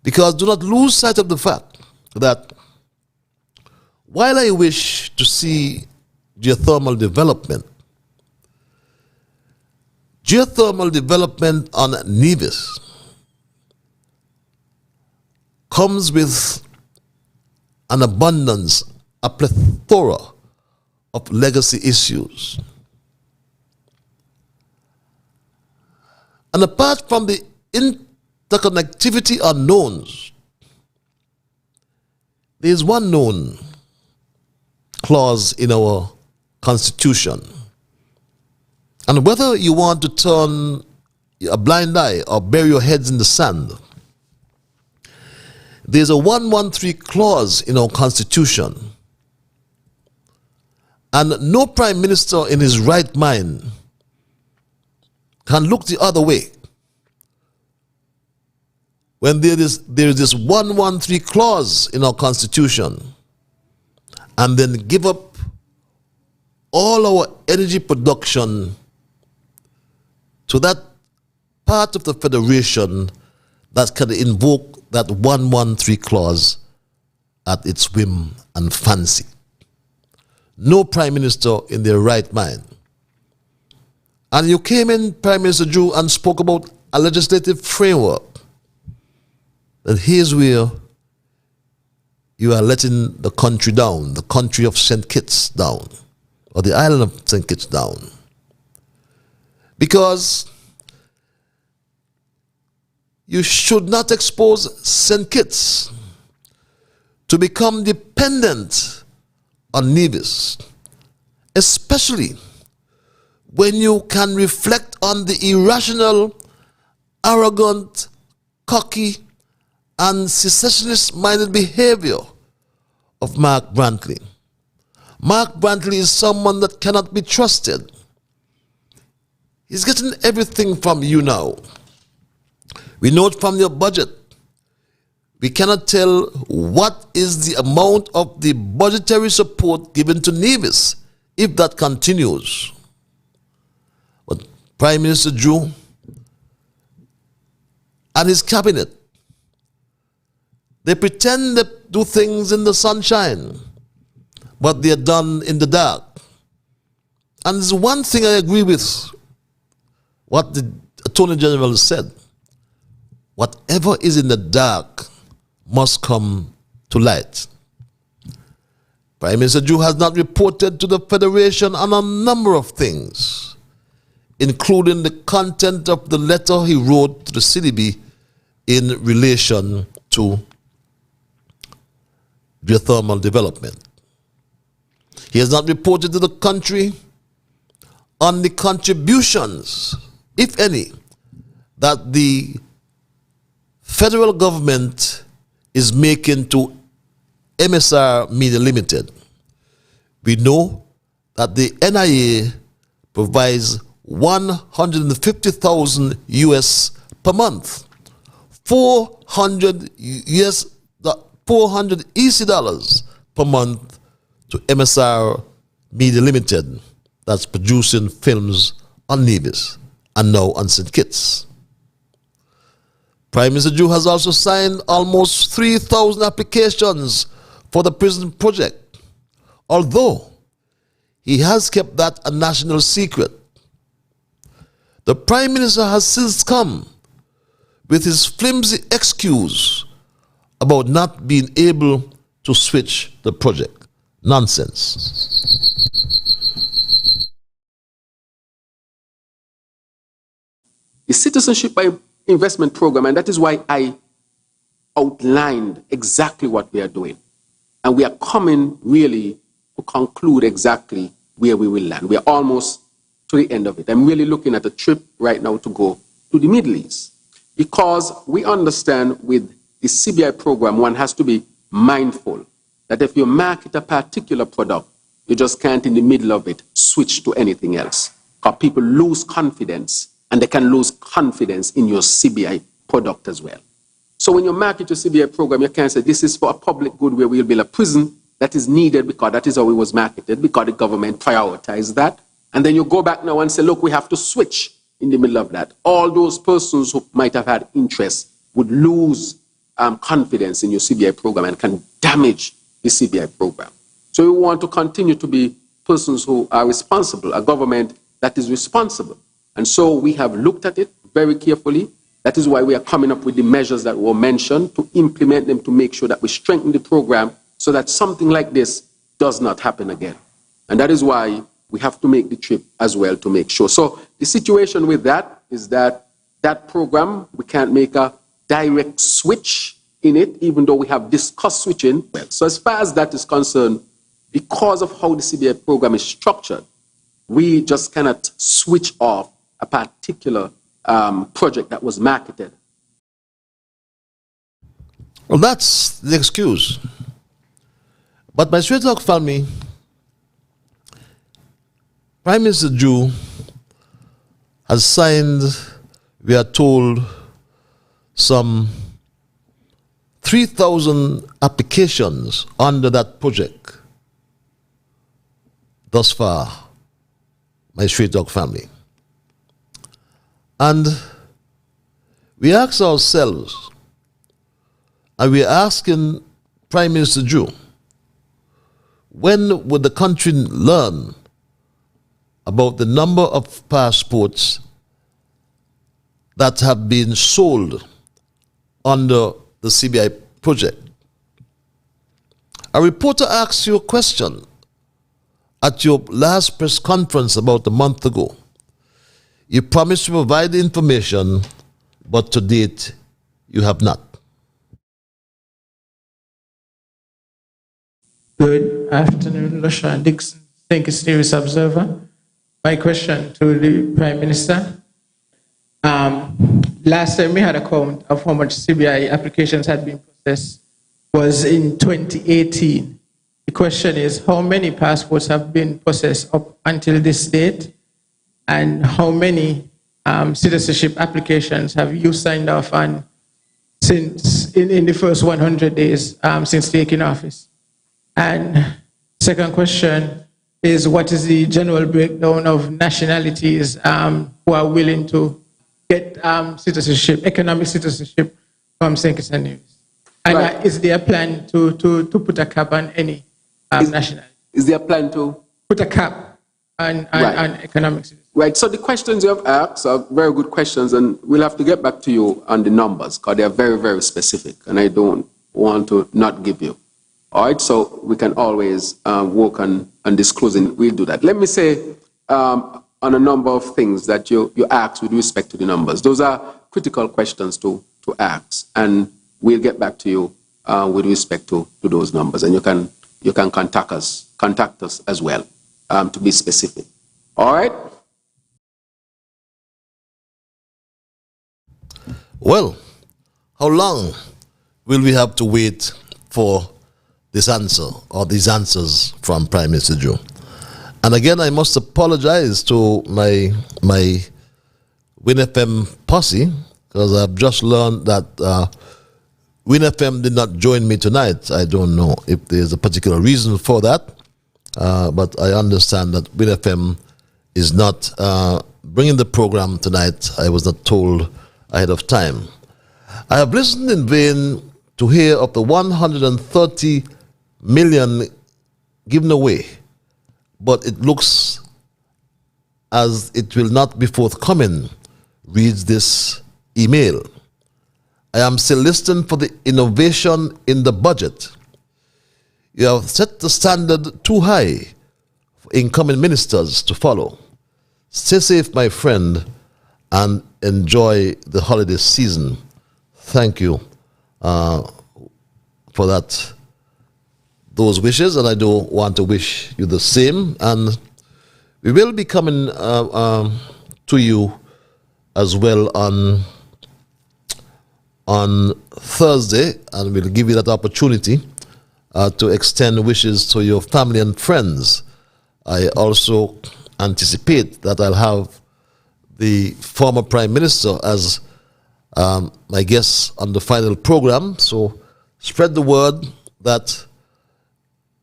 S2: Because do not lose sight of the fact that while I wish to see geothermal development on Nevis comes with an abundance, a plethora of legacy issues. And apart from the interconnectivity unknowns, there is one known clause in our Constitution. And whether you want to turn a blind eye or bury your heads in the sand, there's a 113 clause in our Constitution. And no Prime Minister in his right mind can look the other way when there is this 113 clause in our Constitution and then give up all our energy production to that part of the Federation that can invoke that 113 clause at its whim and fancy. No Prime Minister in their right mind And you came in, Prime Minister Drew, and spoke about a legislative framework. And here's where you are letting the country down, the country of St. Kitts down, or the island of St. Kitts down. Because you should not expose St. Kitts to become dependent on Nevis, especially when you can reflect on the irrational, arrogant, cocky, and secessionist-minded behavior of Mark Brantley. Mark Brantley is someone that cannot be trusted. He's getting everything from you now. We know it from your budget. We cannot tell what is the amount of the budgetary support given to Nevis if that continues. But Prime Minister Drew and his cabinet, they pretend to do things in the sunshine, but they're done in the dark. And there's one thing I agree with what the Attorney General said. Whatever is in the dark must come to light. Prime Minister Drew has not reported to the Federation on a number of things, including the content of the letter he wrote to the CDB in relation to geothermal development. He has not reported to the country on the contributions, if any, that the federal government is making to MSR Media Limited. We know that the NIA provides 150,000 US per month, 400 EC dollars per month to MSR Media Limited, that's producing films on Nevis and now on St. Kitts. Prime Minister Drew has also signed almost 3,000 applications for the prison project, although he has kept that a national secret. The Prime Minister has since come with his flimsy excuse about not being able to switch the project. Nonsense.
S3: The citizenship by investment program, and that is why I outlined exactly what we are doing. And we are coming really to conclude exactly where we will land. We are almost to the end of it. I'm really looking at a trip right now to go to the Middle East, because we understand with the CBI program, one has to be mindful that if you market a particular product, you just can't in the middle of it switch to anything else, because people lose confidence, and they can lose confidence in your CBI product as well. So when you market your CBI program, you can't say this is for a public good where we'll build a prison that is needed because that is how it was marketed, because the government prioritized that. And then you go back now and say, look, we have to switch in the middle of that. All those persons who might have had interest would lose confidence in your CBI program and can damage the CBI program. So we want to continue to be persons who are responsible, a government that is responsible. And so we have looked at it very carefully. That is why we are coming up with the measures that were mentioned to implement them to make sure that we strengthen the program so that something like this does not happen again. And that is why we have to make the trip as well to make sure. So the situation with that is that that program, we can't make a direct switch in it, even though we have discussed switching. So as far as that is concerned, because of how the CBI program is structured, we just cannot switch off a particular project that was marketed.
S2: Well, that's the excuse. But my straight talk family, Prime Minister Drew has signed, we are told, some 3,000 applications under that project thus far, my straight talk family. And we ask ourselves, and we're asking Prime Minister Drew, when would the country learn about the number of passports that have been sold under the CBI project. A reporter asked you a question at your last press conference about a month ago. You promised to provide the information, but to date, you have not.
S9: Good afternoon, LaShawn Dixon. Thank you, Nevis Observer. My question to the Prime Minister. Last time we had a count of how much CBI applications had been processed was in 2018. The question is, how many passports have been processed up until this date? And how many citizenship applications have you signed off on since in the first 100 days since taking office? And second question is, what is the general breakdown of nationalities who are willing to get citizenship, economic citizenship from St. Kitts and Nevis? And
S3: Right.
S9: is there a plan to put a cap on any nationality?
S3: Is there a plan to?
S9: Put a cap on economic citizenship?
S3: Right, so the questions you have asked are very good questions, and we'll have to get back to you on the numbers because they are very, very specific, and I don't want to not give you. All right, so we can always work on disclosing. We'll do that. Let me say on a number of things that you asked with respect to the numbers. Those are critical questions to ask, and we'll get back to you with respect to those numbers, and you can contact us as well to be specific. All right.
S2: Well, how long will we have to wait for this answer or these answers from Prime Minister Joe? And again, I must apologize to my WinFM posse, because I've just learned that WinFM did not join me tonight. I don't know if there's a particular reason for that, but I understand that WinFM is not bringing the program tonight. I was not told ahead of time. I have listened in vain to hear of the 130 million given away, but it looks as it will not be forthcoming, reads this email. I am still listening for the innovation in the budget. You have set the standard too high for incoming ministers to follow. Stay safe, my friend, and enjoy the holiday season. Thank you for those wishes, and I do want to wish you the same. And we will be coming to you as well on Thursday, and we'll give you that opportunity to extend wishes to your family and friends. I also anticipate that I'll have the former Prime Minister as my guest on the final program. So spread the word that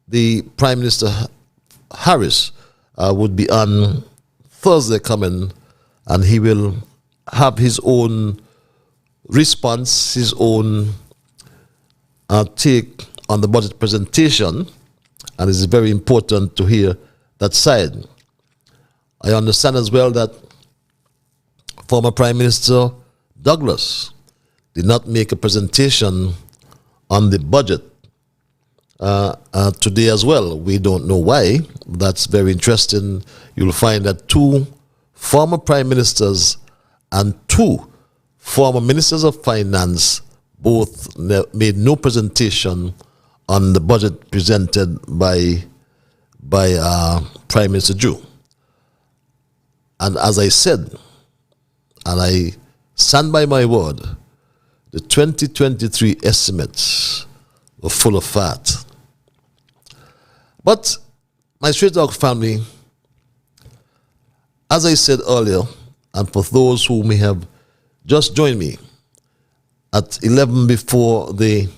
S2: the Prime Minister Harris would be on Thursday coming, and he will have his own response, his own take on the budget presentation, and it's very important to hear that side. I understand as well that former Prime Minister Douglas did not make a presentation on the budget today as well. We don't know why. That's very interesting. You'll find that two former prime ministers and two former ministers of finance both made no presentation on the budget presented by Prime Minister Drew. And as I said, and I stand by my word, the 2023 estimates were full of fat. But my Straight Talk family, as I said earlier, and for those who may have just joined me at 11 before the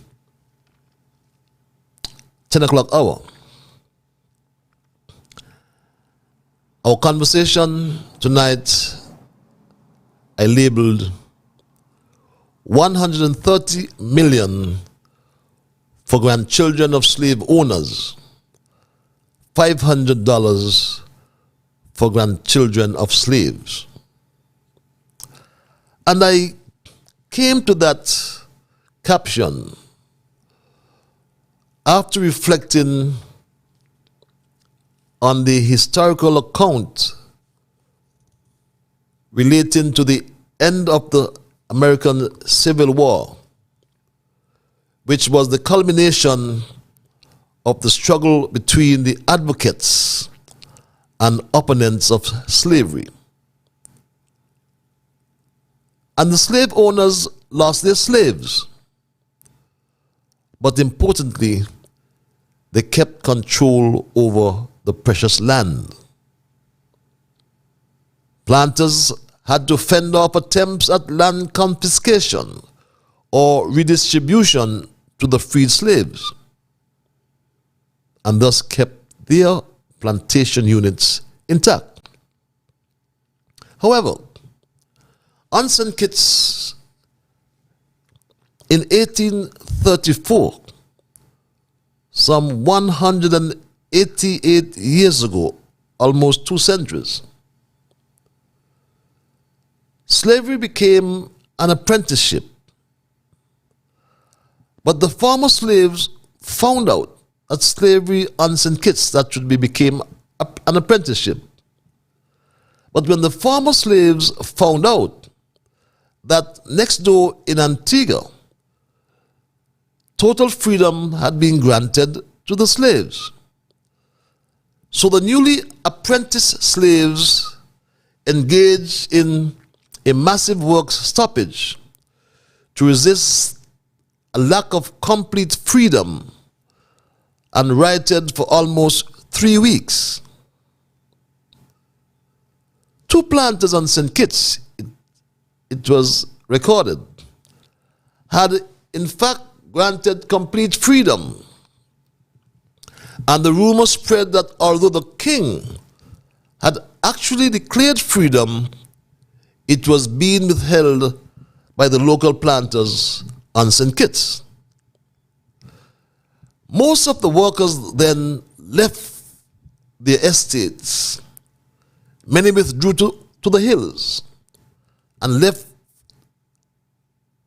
S2: 10 o'clock hour, our conversation tonight I labeled 130 million for grandchildren of slave owners, $500 for grandchildren of slaves. And I came to that caption after reflecting on the historical account relating to the end of the American Civil War, which was the culmination of the struggle between the advocates and opponents of slavery. And the slave owners lost their slaves. But importantly, they kept control over the precious land. Planters had to fend off attempts at land confiscation or redistribution to the freed slaves, and thus kept their plantation units intact. However, on St. Kitts in 1834, some 188 years ago, almost 2 centuries, slavery became an apprenticeship. But the former slaves found out that slavery on St. Kitts, that should became an apprenticeship. But when the former slaves found out that next door in Antigua, total freedom had been granted to the slaves, so the newly apprenticed slaves engaged in a massive work stoppage to resist a lack of complete freedom and rioted for almost 3 weeks. 2 planters on St. Kitts, it was recorded, had in fact granted complete freedom. And the rumor spread that although the king had actually declared freedom, it was being withheld by the local planters on St. Kitts. Most of the workers then left their estates. Many withdrew to the hills and left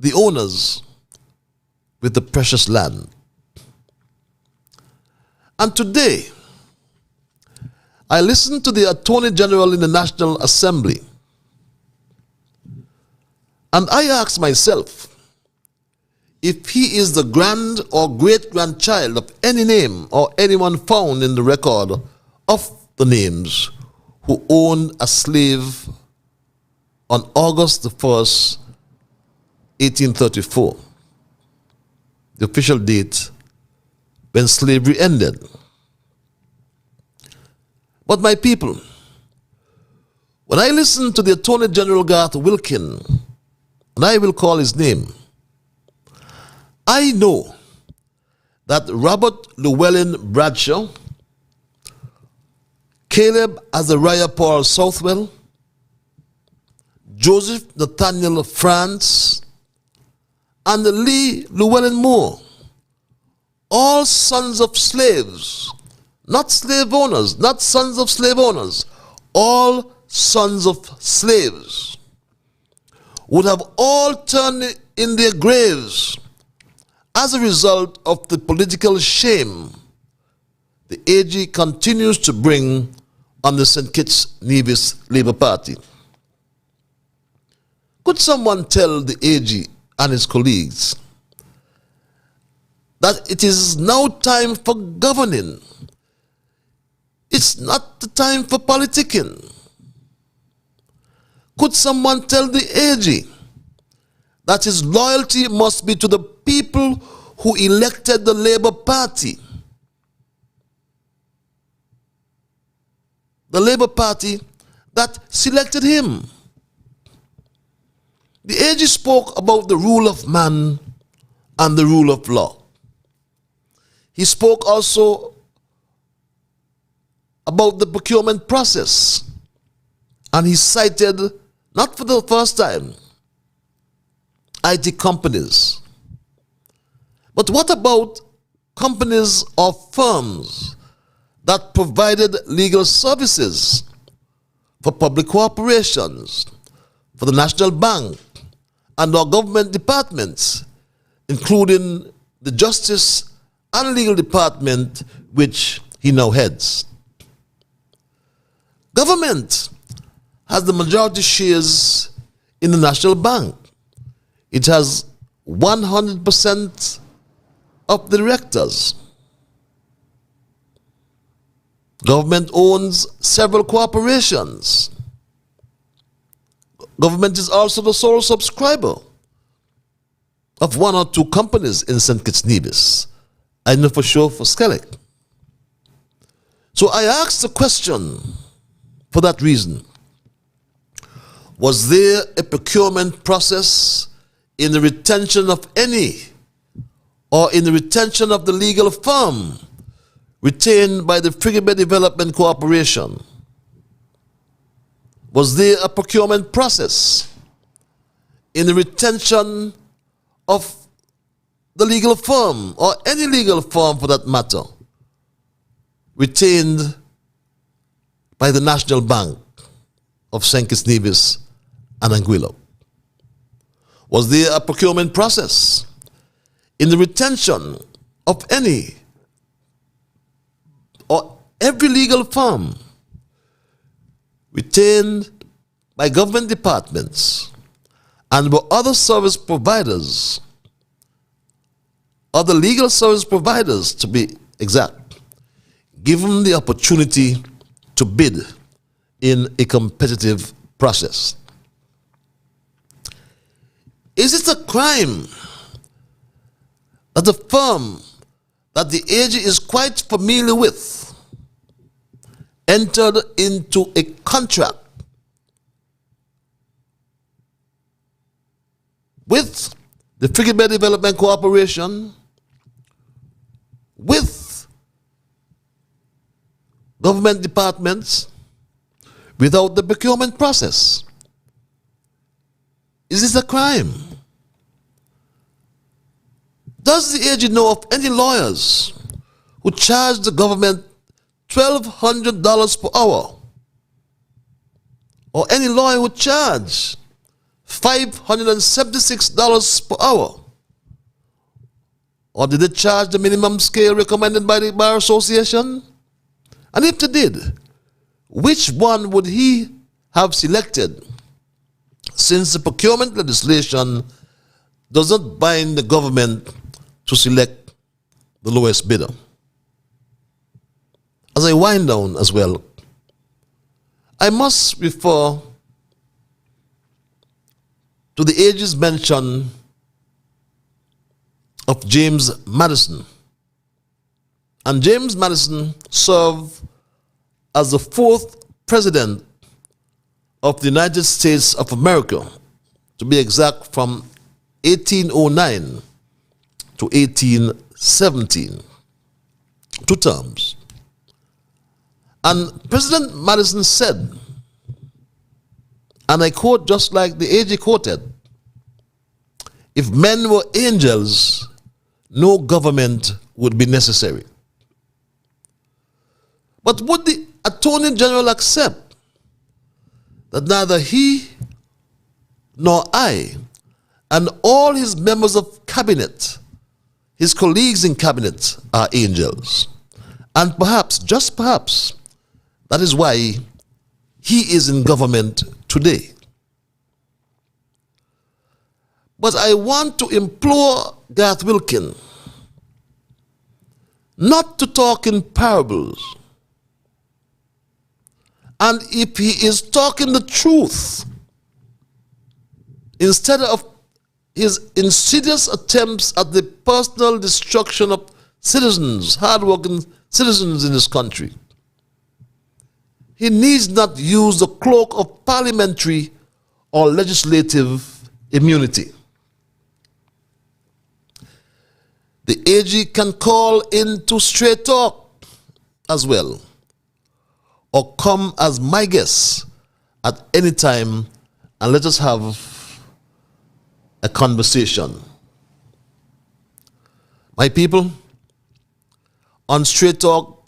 S2: the owners with the precious land. And today, I listened to the Attorney General in the National Assembly, and I asked myself if he is the grand or great-grandchild of any name or anyone found in the record of the names who owned a slave on August the 1st, 1834, the official date when slavery ended. But my people, when I listened to the Attorney General Garth Wilkin, and I will call his name, I know that Robert Llewellyn Bradshaw, Caleb Azariah Paul Southwell, Joseph Nathaniel France, and Lee Llewellyn Moore, all sons of slaves, not slave owners, not sons of slave owners, all sons of slaves, would have all turned in their graves as a result of the political shame the AG continues to bring on the St. Kitts Nevis Labour Party. Could someone tell the AG and his colleagues that it is now time for governing? It's not the time for politicking. Could someone tell the AG that his loyalty must be to the people who elected the Labour Party? The Labour Party that selected him. The AG spoke about the rule of man and the rule of law. He spoke also about the procurement process, and he cited, not for the first time, IT companies. But what about companies or firms that provided legal services for public corporations, for the National Bank, and our government departments, including the Justice and Legal Department, which he now heads. Government has the majority shares in the National Bank. It has 100% of the directors. Government owns several corporations. Government is also the sole subscriber of one or two companies in St. Kitts Nevis. I know for sure for Skellig. So I asked the question for that reason. Was there a procurement process in the retention of any or in the retention of the legal firm retained by the Frigate Bay Development Corporation? Was there a procurement process in the retention of the legal firm, or any legal firm for that matter, retained by the National Bank of St. Kitts Nevis and Anguilla? Was there a procurement process in the retention of any or every legal firm retained by government departments and by other service providers, other legal service providers to be exact, given the opportunity to bid in a competitive process? Is it a crime that the firm that the AG is quite familiar with entered into a contract with the Frigate Bay Development Corporation, with government departments, without the procurement process? Is this a crime? Does the AG know of any lawyers who charge the government $1,200 per hour, or any lawyer who charge $576 per hour? Or did they charge the minimum scale recommended by the Bar Association? And if they did, which one would he have selected, since the procurement legislation does not bind the government to select the lowest bidder? As I wind down as well, I must refer to the AG's mention of James Madison. And James Madison served as the 4th president of the United States of America, to be exact, from 1809 to 1817, 2 terms. And President Madison said, and I quote just like the AG quoted, "If men were angels, no government would be necessary." But would the Attorney General accept that neither he nor I and all his members of cabinet, his colleagues in cabinet, are angels? And perhaps, just perhaps, that is why he is in government today. But I want to implore Garth Wilkin not to talk in parables. And if he is talking the truth, instead of his insidious attempts at the personal destruction of citizens, hardworking citizens in this country, he needs not use the cloak of parliamentary or legislative immunity. The AG can call into straight talk as well, or come as my guest at any time and let us have a conversation. My people, on Straight Talk,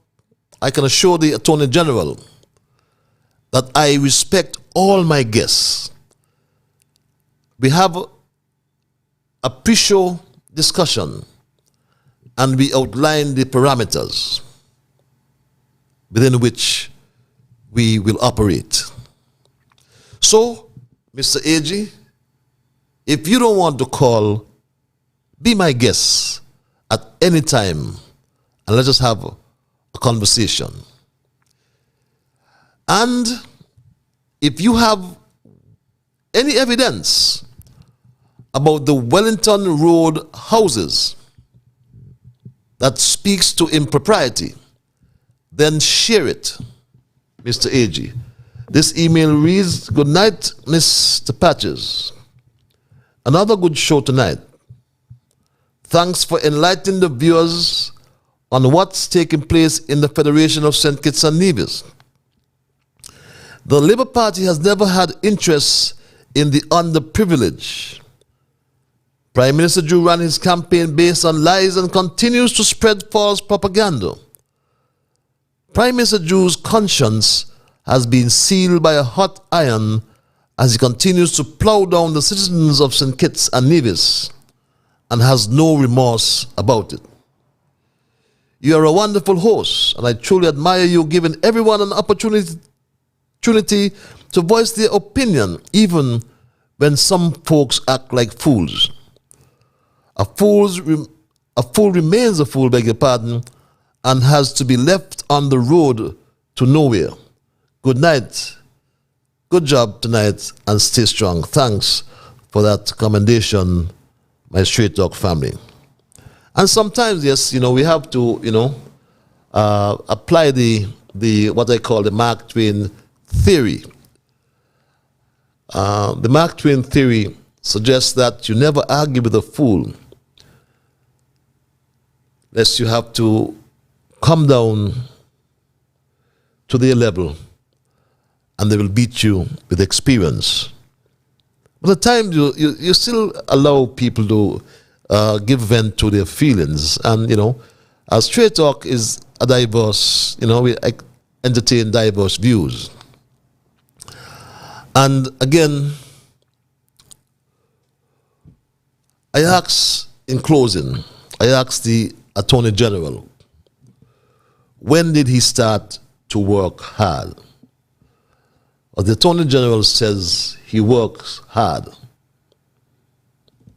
S2: I can assure the Attorney General that I respect all my guests. We have a pre-show discussion and we outline the parameters within which we will operate. So, Mr. AG, if you don't want to call, be my guest at any time and let us have a conversation. And if you have any evidence about the Wellington Road houses that speaks to impropriety, then share it, Mr. AG. This email reads, "Good night, Mr. Patches. Another good show tonight. Thanks for enlightening the viewers on what's taking place in the Federation of St. Kitts and Nevis. The Labour Party has never had interest in the underprivileged. Prime Minister Drew ran his campaign based on lies and continues to spread false propaganda. Prime Minister Drew's conscience has been sealed by a hot iron as he continues to plow down the citizens of St. Kitts and Nevis and has no remorse about it. You are a wonderful host, and I truly admire you giving everyone an opportunity to voice their opinion, even when some folks act like fools. A fool remains a fool, beg your pardon, and has to be left on the road to nowhere. Good night. Good job tonight, and stay strong. Thanks for that commendation, my Straight Talk family." And sometimes, yes, we have to, apply the what I call the Mark Twain theory. The Mark Twain theory suggests that you never argue with a fool, lest you have to come down to their level and they will beat you with experience. But at times you still allow people to give vent to their feelings. And, as Straight Talk is a diverse, we entertain diverse views. And again, in closing, I ask the Attorney General, when did he start to work hard? Well, the Attorney General says he works hard.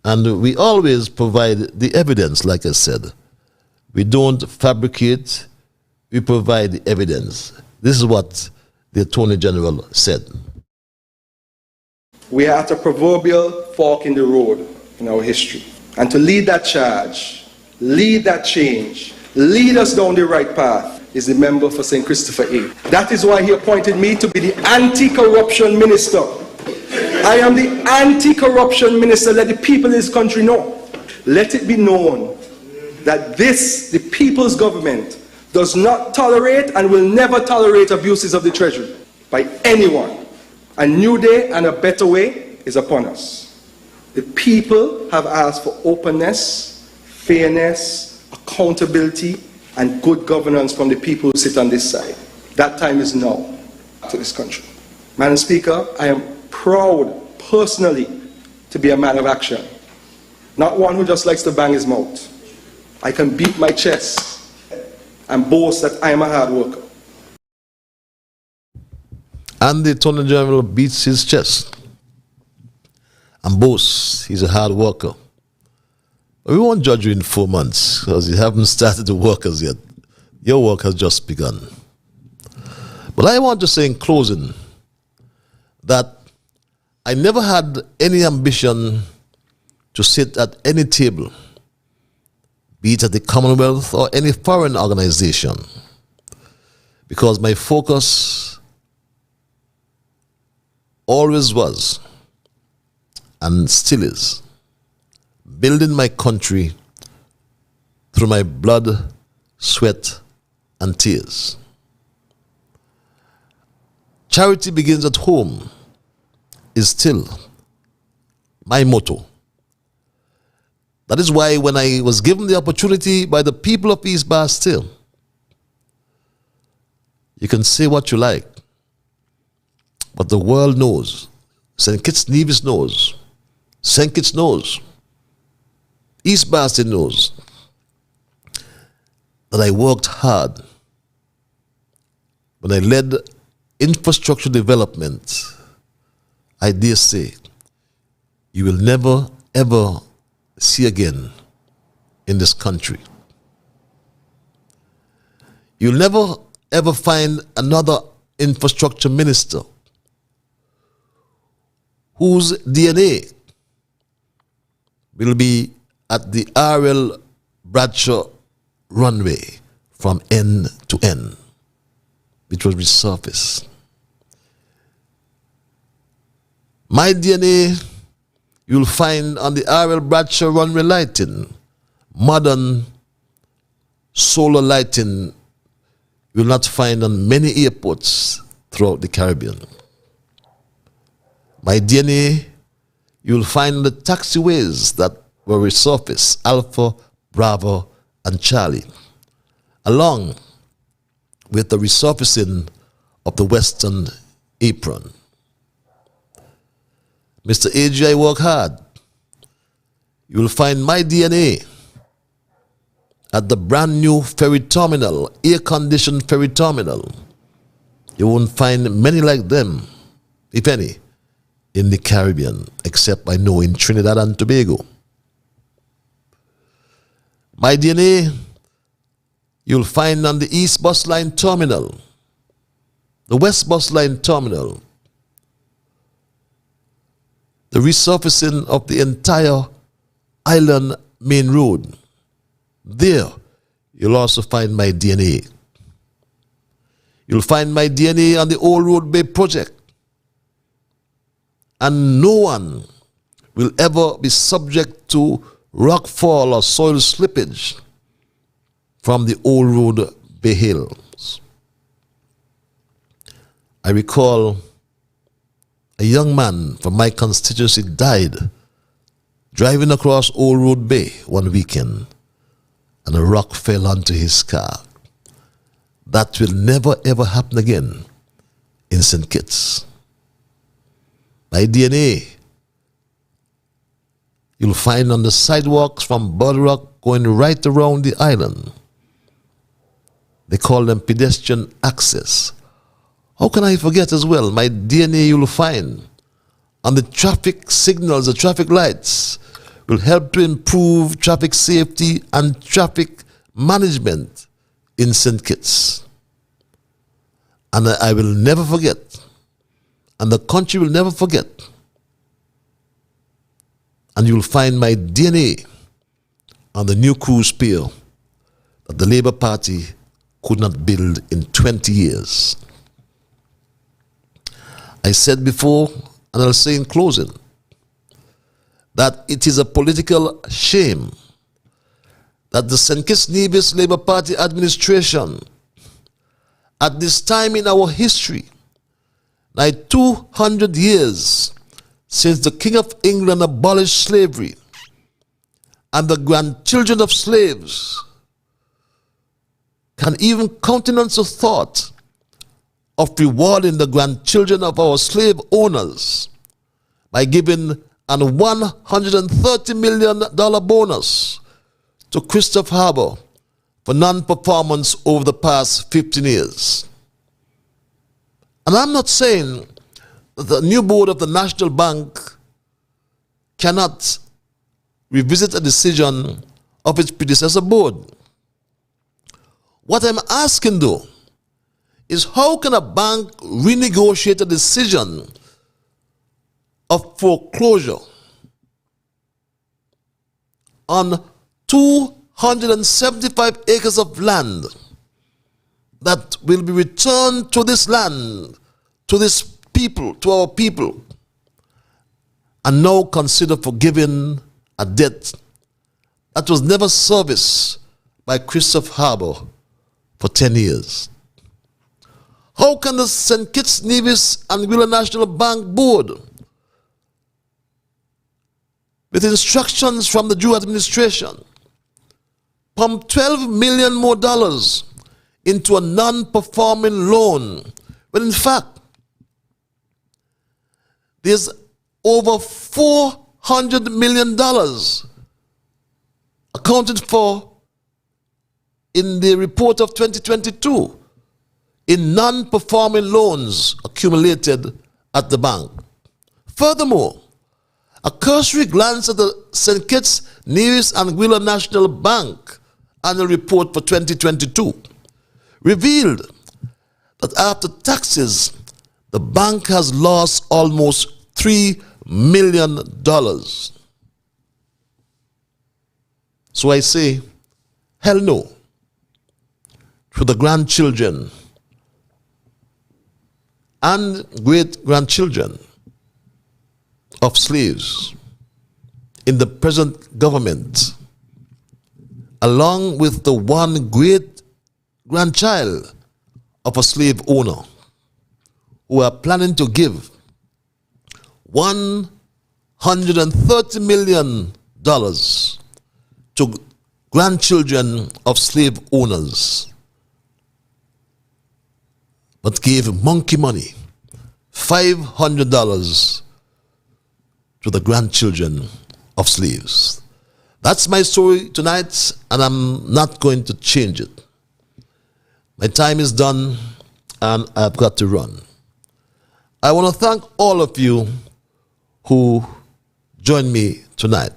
S2: And we always provide the evidence, like I said. We don't fabricate, we provide the evidence. This is what the Attorney General said.
S4: We are at a proverbial fork in the road in our history. And to lead that charge, lead that change, lead us down the right path is the member for St. Christopher A. That is why he appointed me to be the anti-corruption minister. I am the anti-corruption minister. Let the people in this country know. Let it be known that the people's government, does not tolerate and will never tolerate abuses of the treasury by anyone. A new day and a better way is upon us. The people have asked for openness, fairness, accountability, and good governance from the people who sit on this side. That time is now to this country. Madam Speaker, I am proud personally to be a man of action, not one who just likes to bang his mouth. I can beat my chest and boast that I am a hard worker.
S2: And the Attorney General beats his chest and boasts he's a hard worker. We won't judge you in 4 months because you haven't started the work as yet. Your work has just begun. But I want to say in closing that I never had any ambition to sit at any table, be it at the Commonwealth or any foreign organization, because my focus always was and still is building my country through my blood, sweat, and tears. Charity begins at home is still my motto. That is why when I was given the opportunity by the people of East Bastille, you can say what you like, But the world knows. St. Kitts Nevis knows. St. Kitts knows. East Boston knows that I worked hard when I led infrastructure development. I dare say, you will never ever see again in this country. You'll never ever find another infrastructure minister whose DNA will be at the R.L. Bradshaw runway from end to end, which will resurface. My DNA you'll find on the R.L. Bradshaw runway lighting, modern solar lighting you will not find on many airports throughout the Caribbean. My DNA you'll find on the taxiways that will resurface, Alpha, Bravo, and Charlie, along with the resurfacing of the Western Apron. Mr. AGI work hard. You will find my DNA at the brand new ferry terminal, air-conditioned ferry terminal. You won't find many like them, if any, in the Caribbean, except I know in Trinidad and Tobago. My DNA you'll find on the East Bus Line Terminal, the West Bus Line Terminal, the resurfacing of the entire Island Main Road. There, you'll also find my DNA. You'll find my DNA on the Old Road Bay project. And no one will ever be subject to rockfall or soil slippage from the Old Road Bay Hills. I recall a young man from my constituency died driving across Old Road Bay one weekend, and a rock fell onto his car. That will never ever happen again in St. Kitts. My DNA you'll find on the sidewalks from Bird Rock going right around the island. They call them pedestrian access. How can I forget as well? My DNA you'll find on the traffic signals, the traffic lights, will help to improve traffic safety and traffic management in St. Kitts. And I will never forget, and the country will never forget, and you'll find my DNA on the new cruise pier that the Labour Party could not build in 20 years. I said before, and I'll say in closing, that it is a political shame that the St. Kitts Nevis Labour Party administration, at this time in our history, like 200 years since the King of England abolished slavery, and the grandchildren of slaves can even countenance the thought of rewarding the grandchildren of our slave owners by giving a $130 million bonus to Christopher Harbour for non-performance over the past 15 years. And I'm not saying that the new board of the National Bank cannot revisit a decision of its predecessor board. What I'm asking though is, how can a bank renegotiate a decision of foreclosure on 275 acres of land that will be returned to this land, to this people, to our people, and now consider forgiving a debt that was never serviced by Christopher Harbour for 10 years? How can the St. Kitts Nevis and Wheeler National Bank Board, with instructions from the Drew administration, pump $12 million more into a non-performing loan, when in fact there's over $400 million accounted for in the report of 2022 in non-performing loans accumulated at the bank. Furthermore, a cursory glance at the St. Kitts, Nevis, and Wheeler National Bank annual report for 2022 revealed that after taxes, the bank has lost almost $3 million. So I say, hell no to the grandchildren and great-grandchildren of slaves in the present government, along with the one great-grandchild of a slave owner, who are planning to give $130 million to grandchildren of slave owners, but gave monkey money, $500 to the grandchildren of slaves. That's my story tonight, and I'm not going to change it. My time is done, and I've got to run. I want to thank all of you who joined me tonight.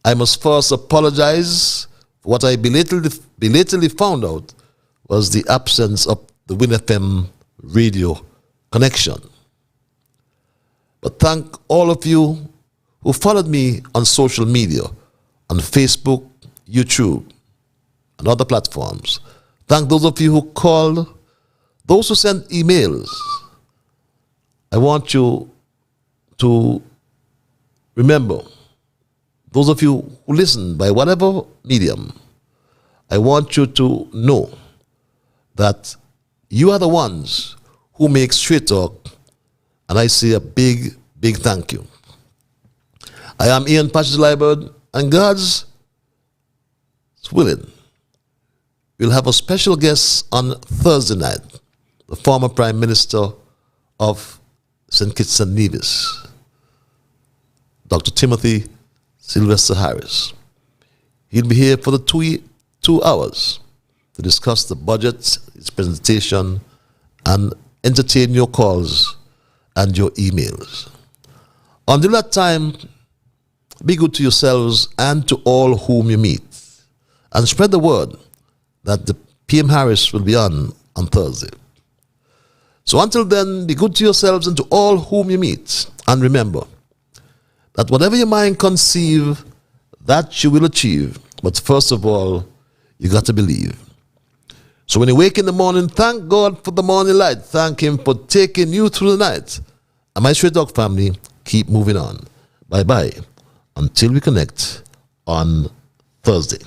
S2: I must first apologize for what I belatedly found out was the absence of the Win FM radio connection. But thank all of you who followed me on social media, on Facebook, YouTube, and other platforms. Thank those of you who called, those who sent emails. I want you to remember, those of you who listen by whatever medium, I want you to know that you are the ones who make Straight Talk, and I say a big, big thank you. I am Ian Patches Liebert, and God's willing, we'll have a special guest on Thursday night, the former Prime Minister of St. Kitts and Nevis, Dr. Timothy Sylvester Harris. He'll be here for the 2 hours to discuss the budget, its presentation, and entertain your calls and your emails. Until that time, be good to yourselves and to all whom you meet, and spread the word that the PM Harris will be on Thursday. So until then, be good to yourselves and to all whom you meet, and remember that whatever your mind conceive, that you will achieve. But first of all, you got to believe. So when you wake in the morning, thank God for the morning light. Thank Him for taking you through the night. And my Straight Talk family, keep moving on. Bye-bye. Until we connect on Thursday.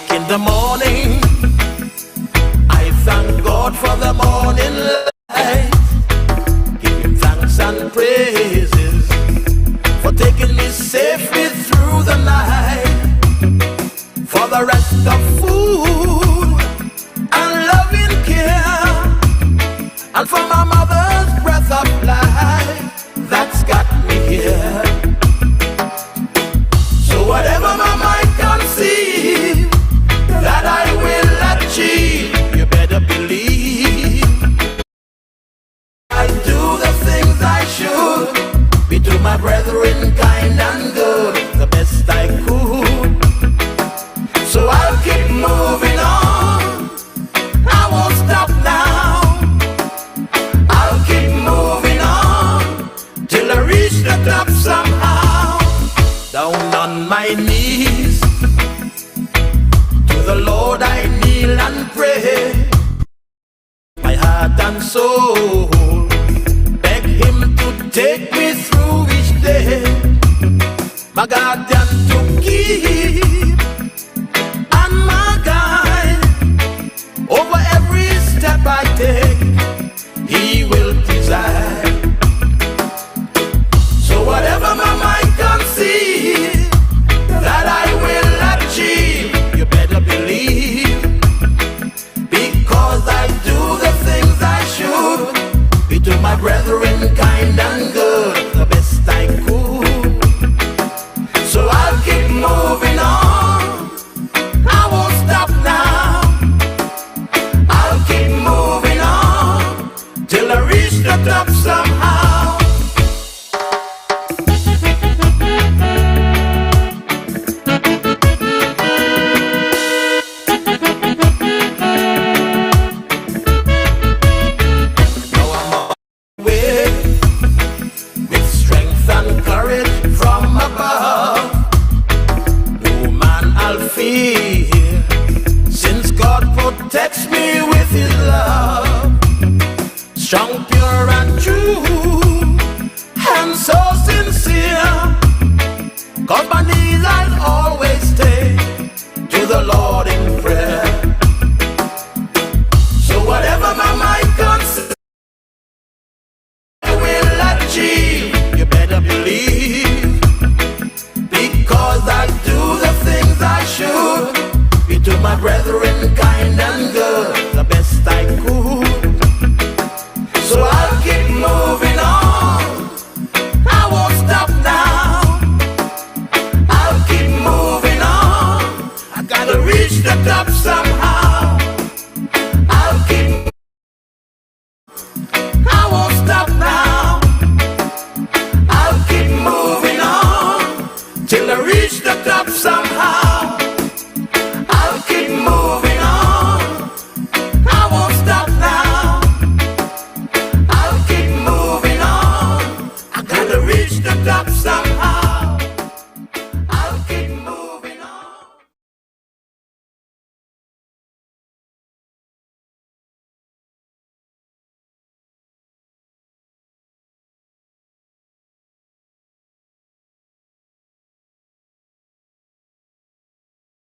S1: In the morning, I thank God for the morning light. Give Him thanks and praises for taking me safely through the night. For the rest of food and loving care, and for my mother's breath of life that's got me here. So whatever my mind conceive, that I will achieve, you better believe. I do the things I should, be to my brethren kind and good, the best I could. So I'll keep moving on, I won't stop now. I'll keep moving on, till I reach the top somehow. Down on my knees, the Lord I kneel and pray, my heart and soul, beg Him to take me through each day, my guardian to keep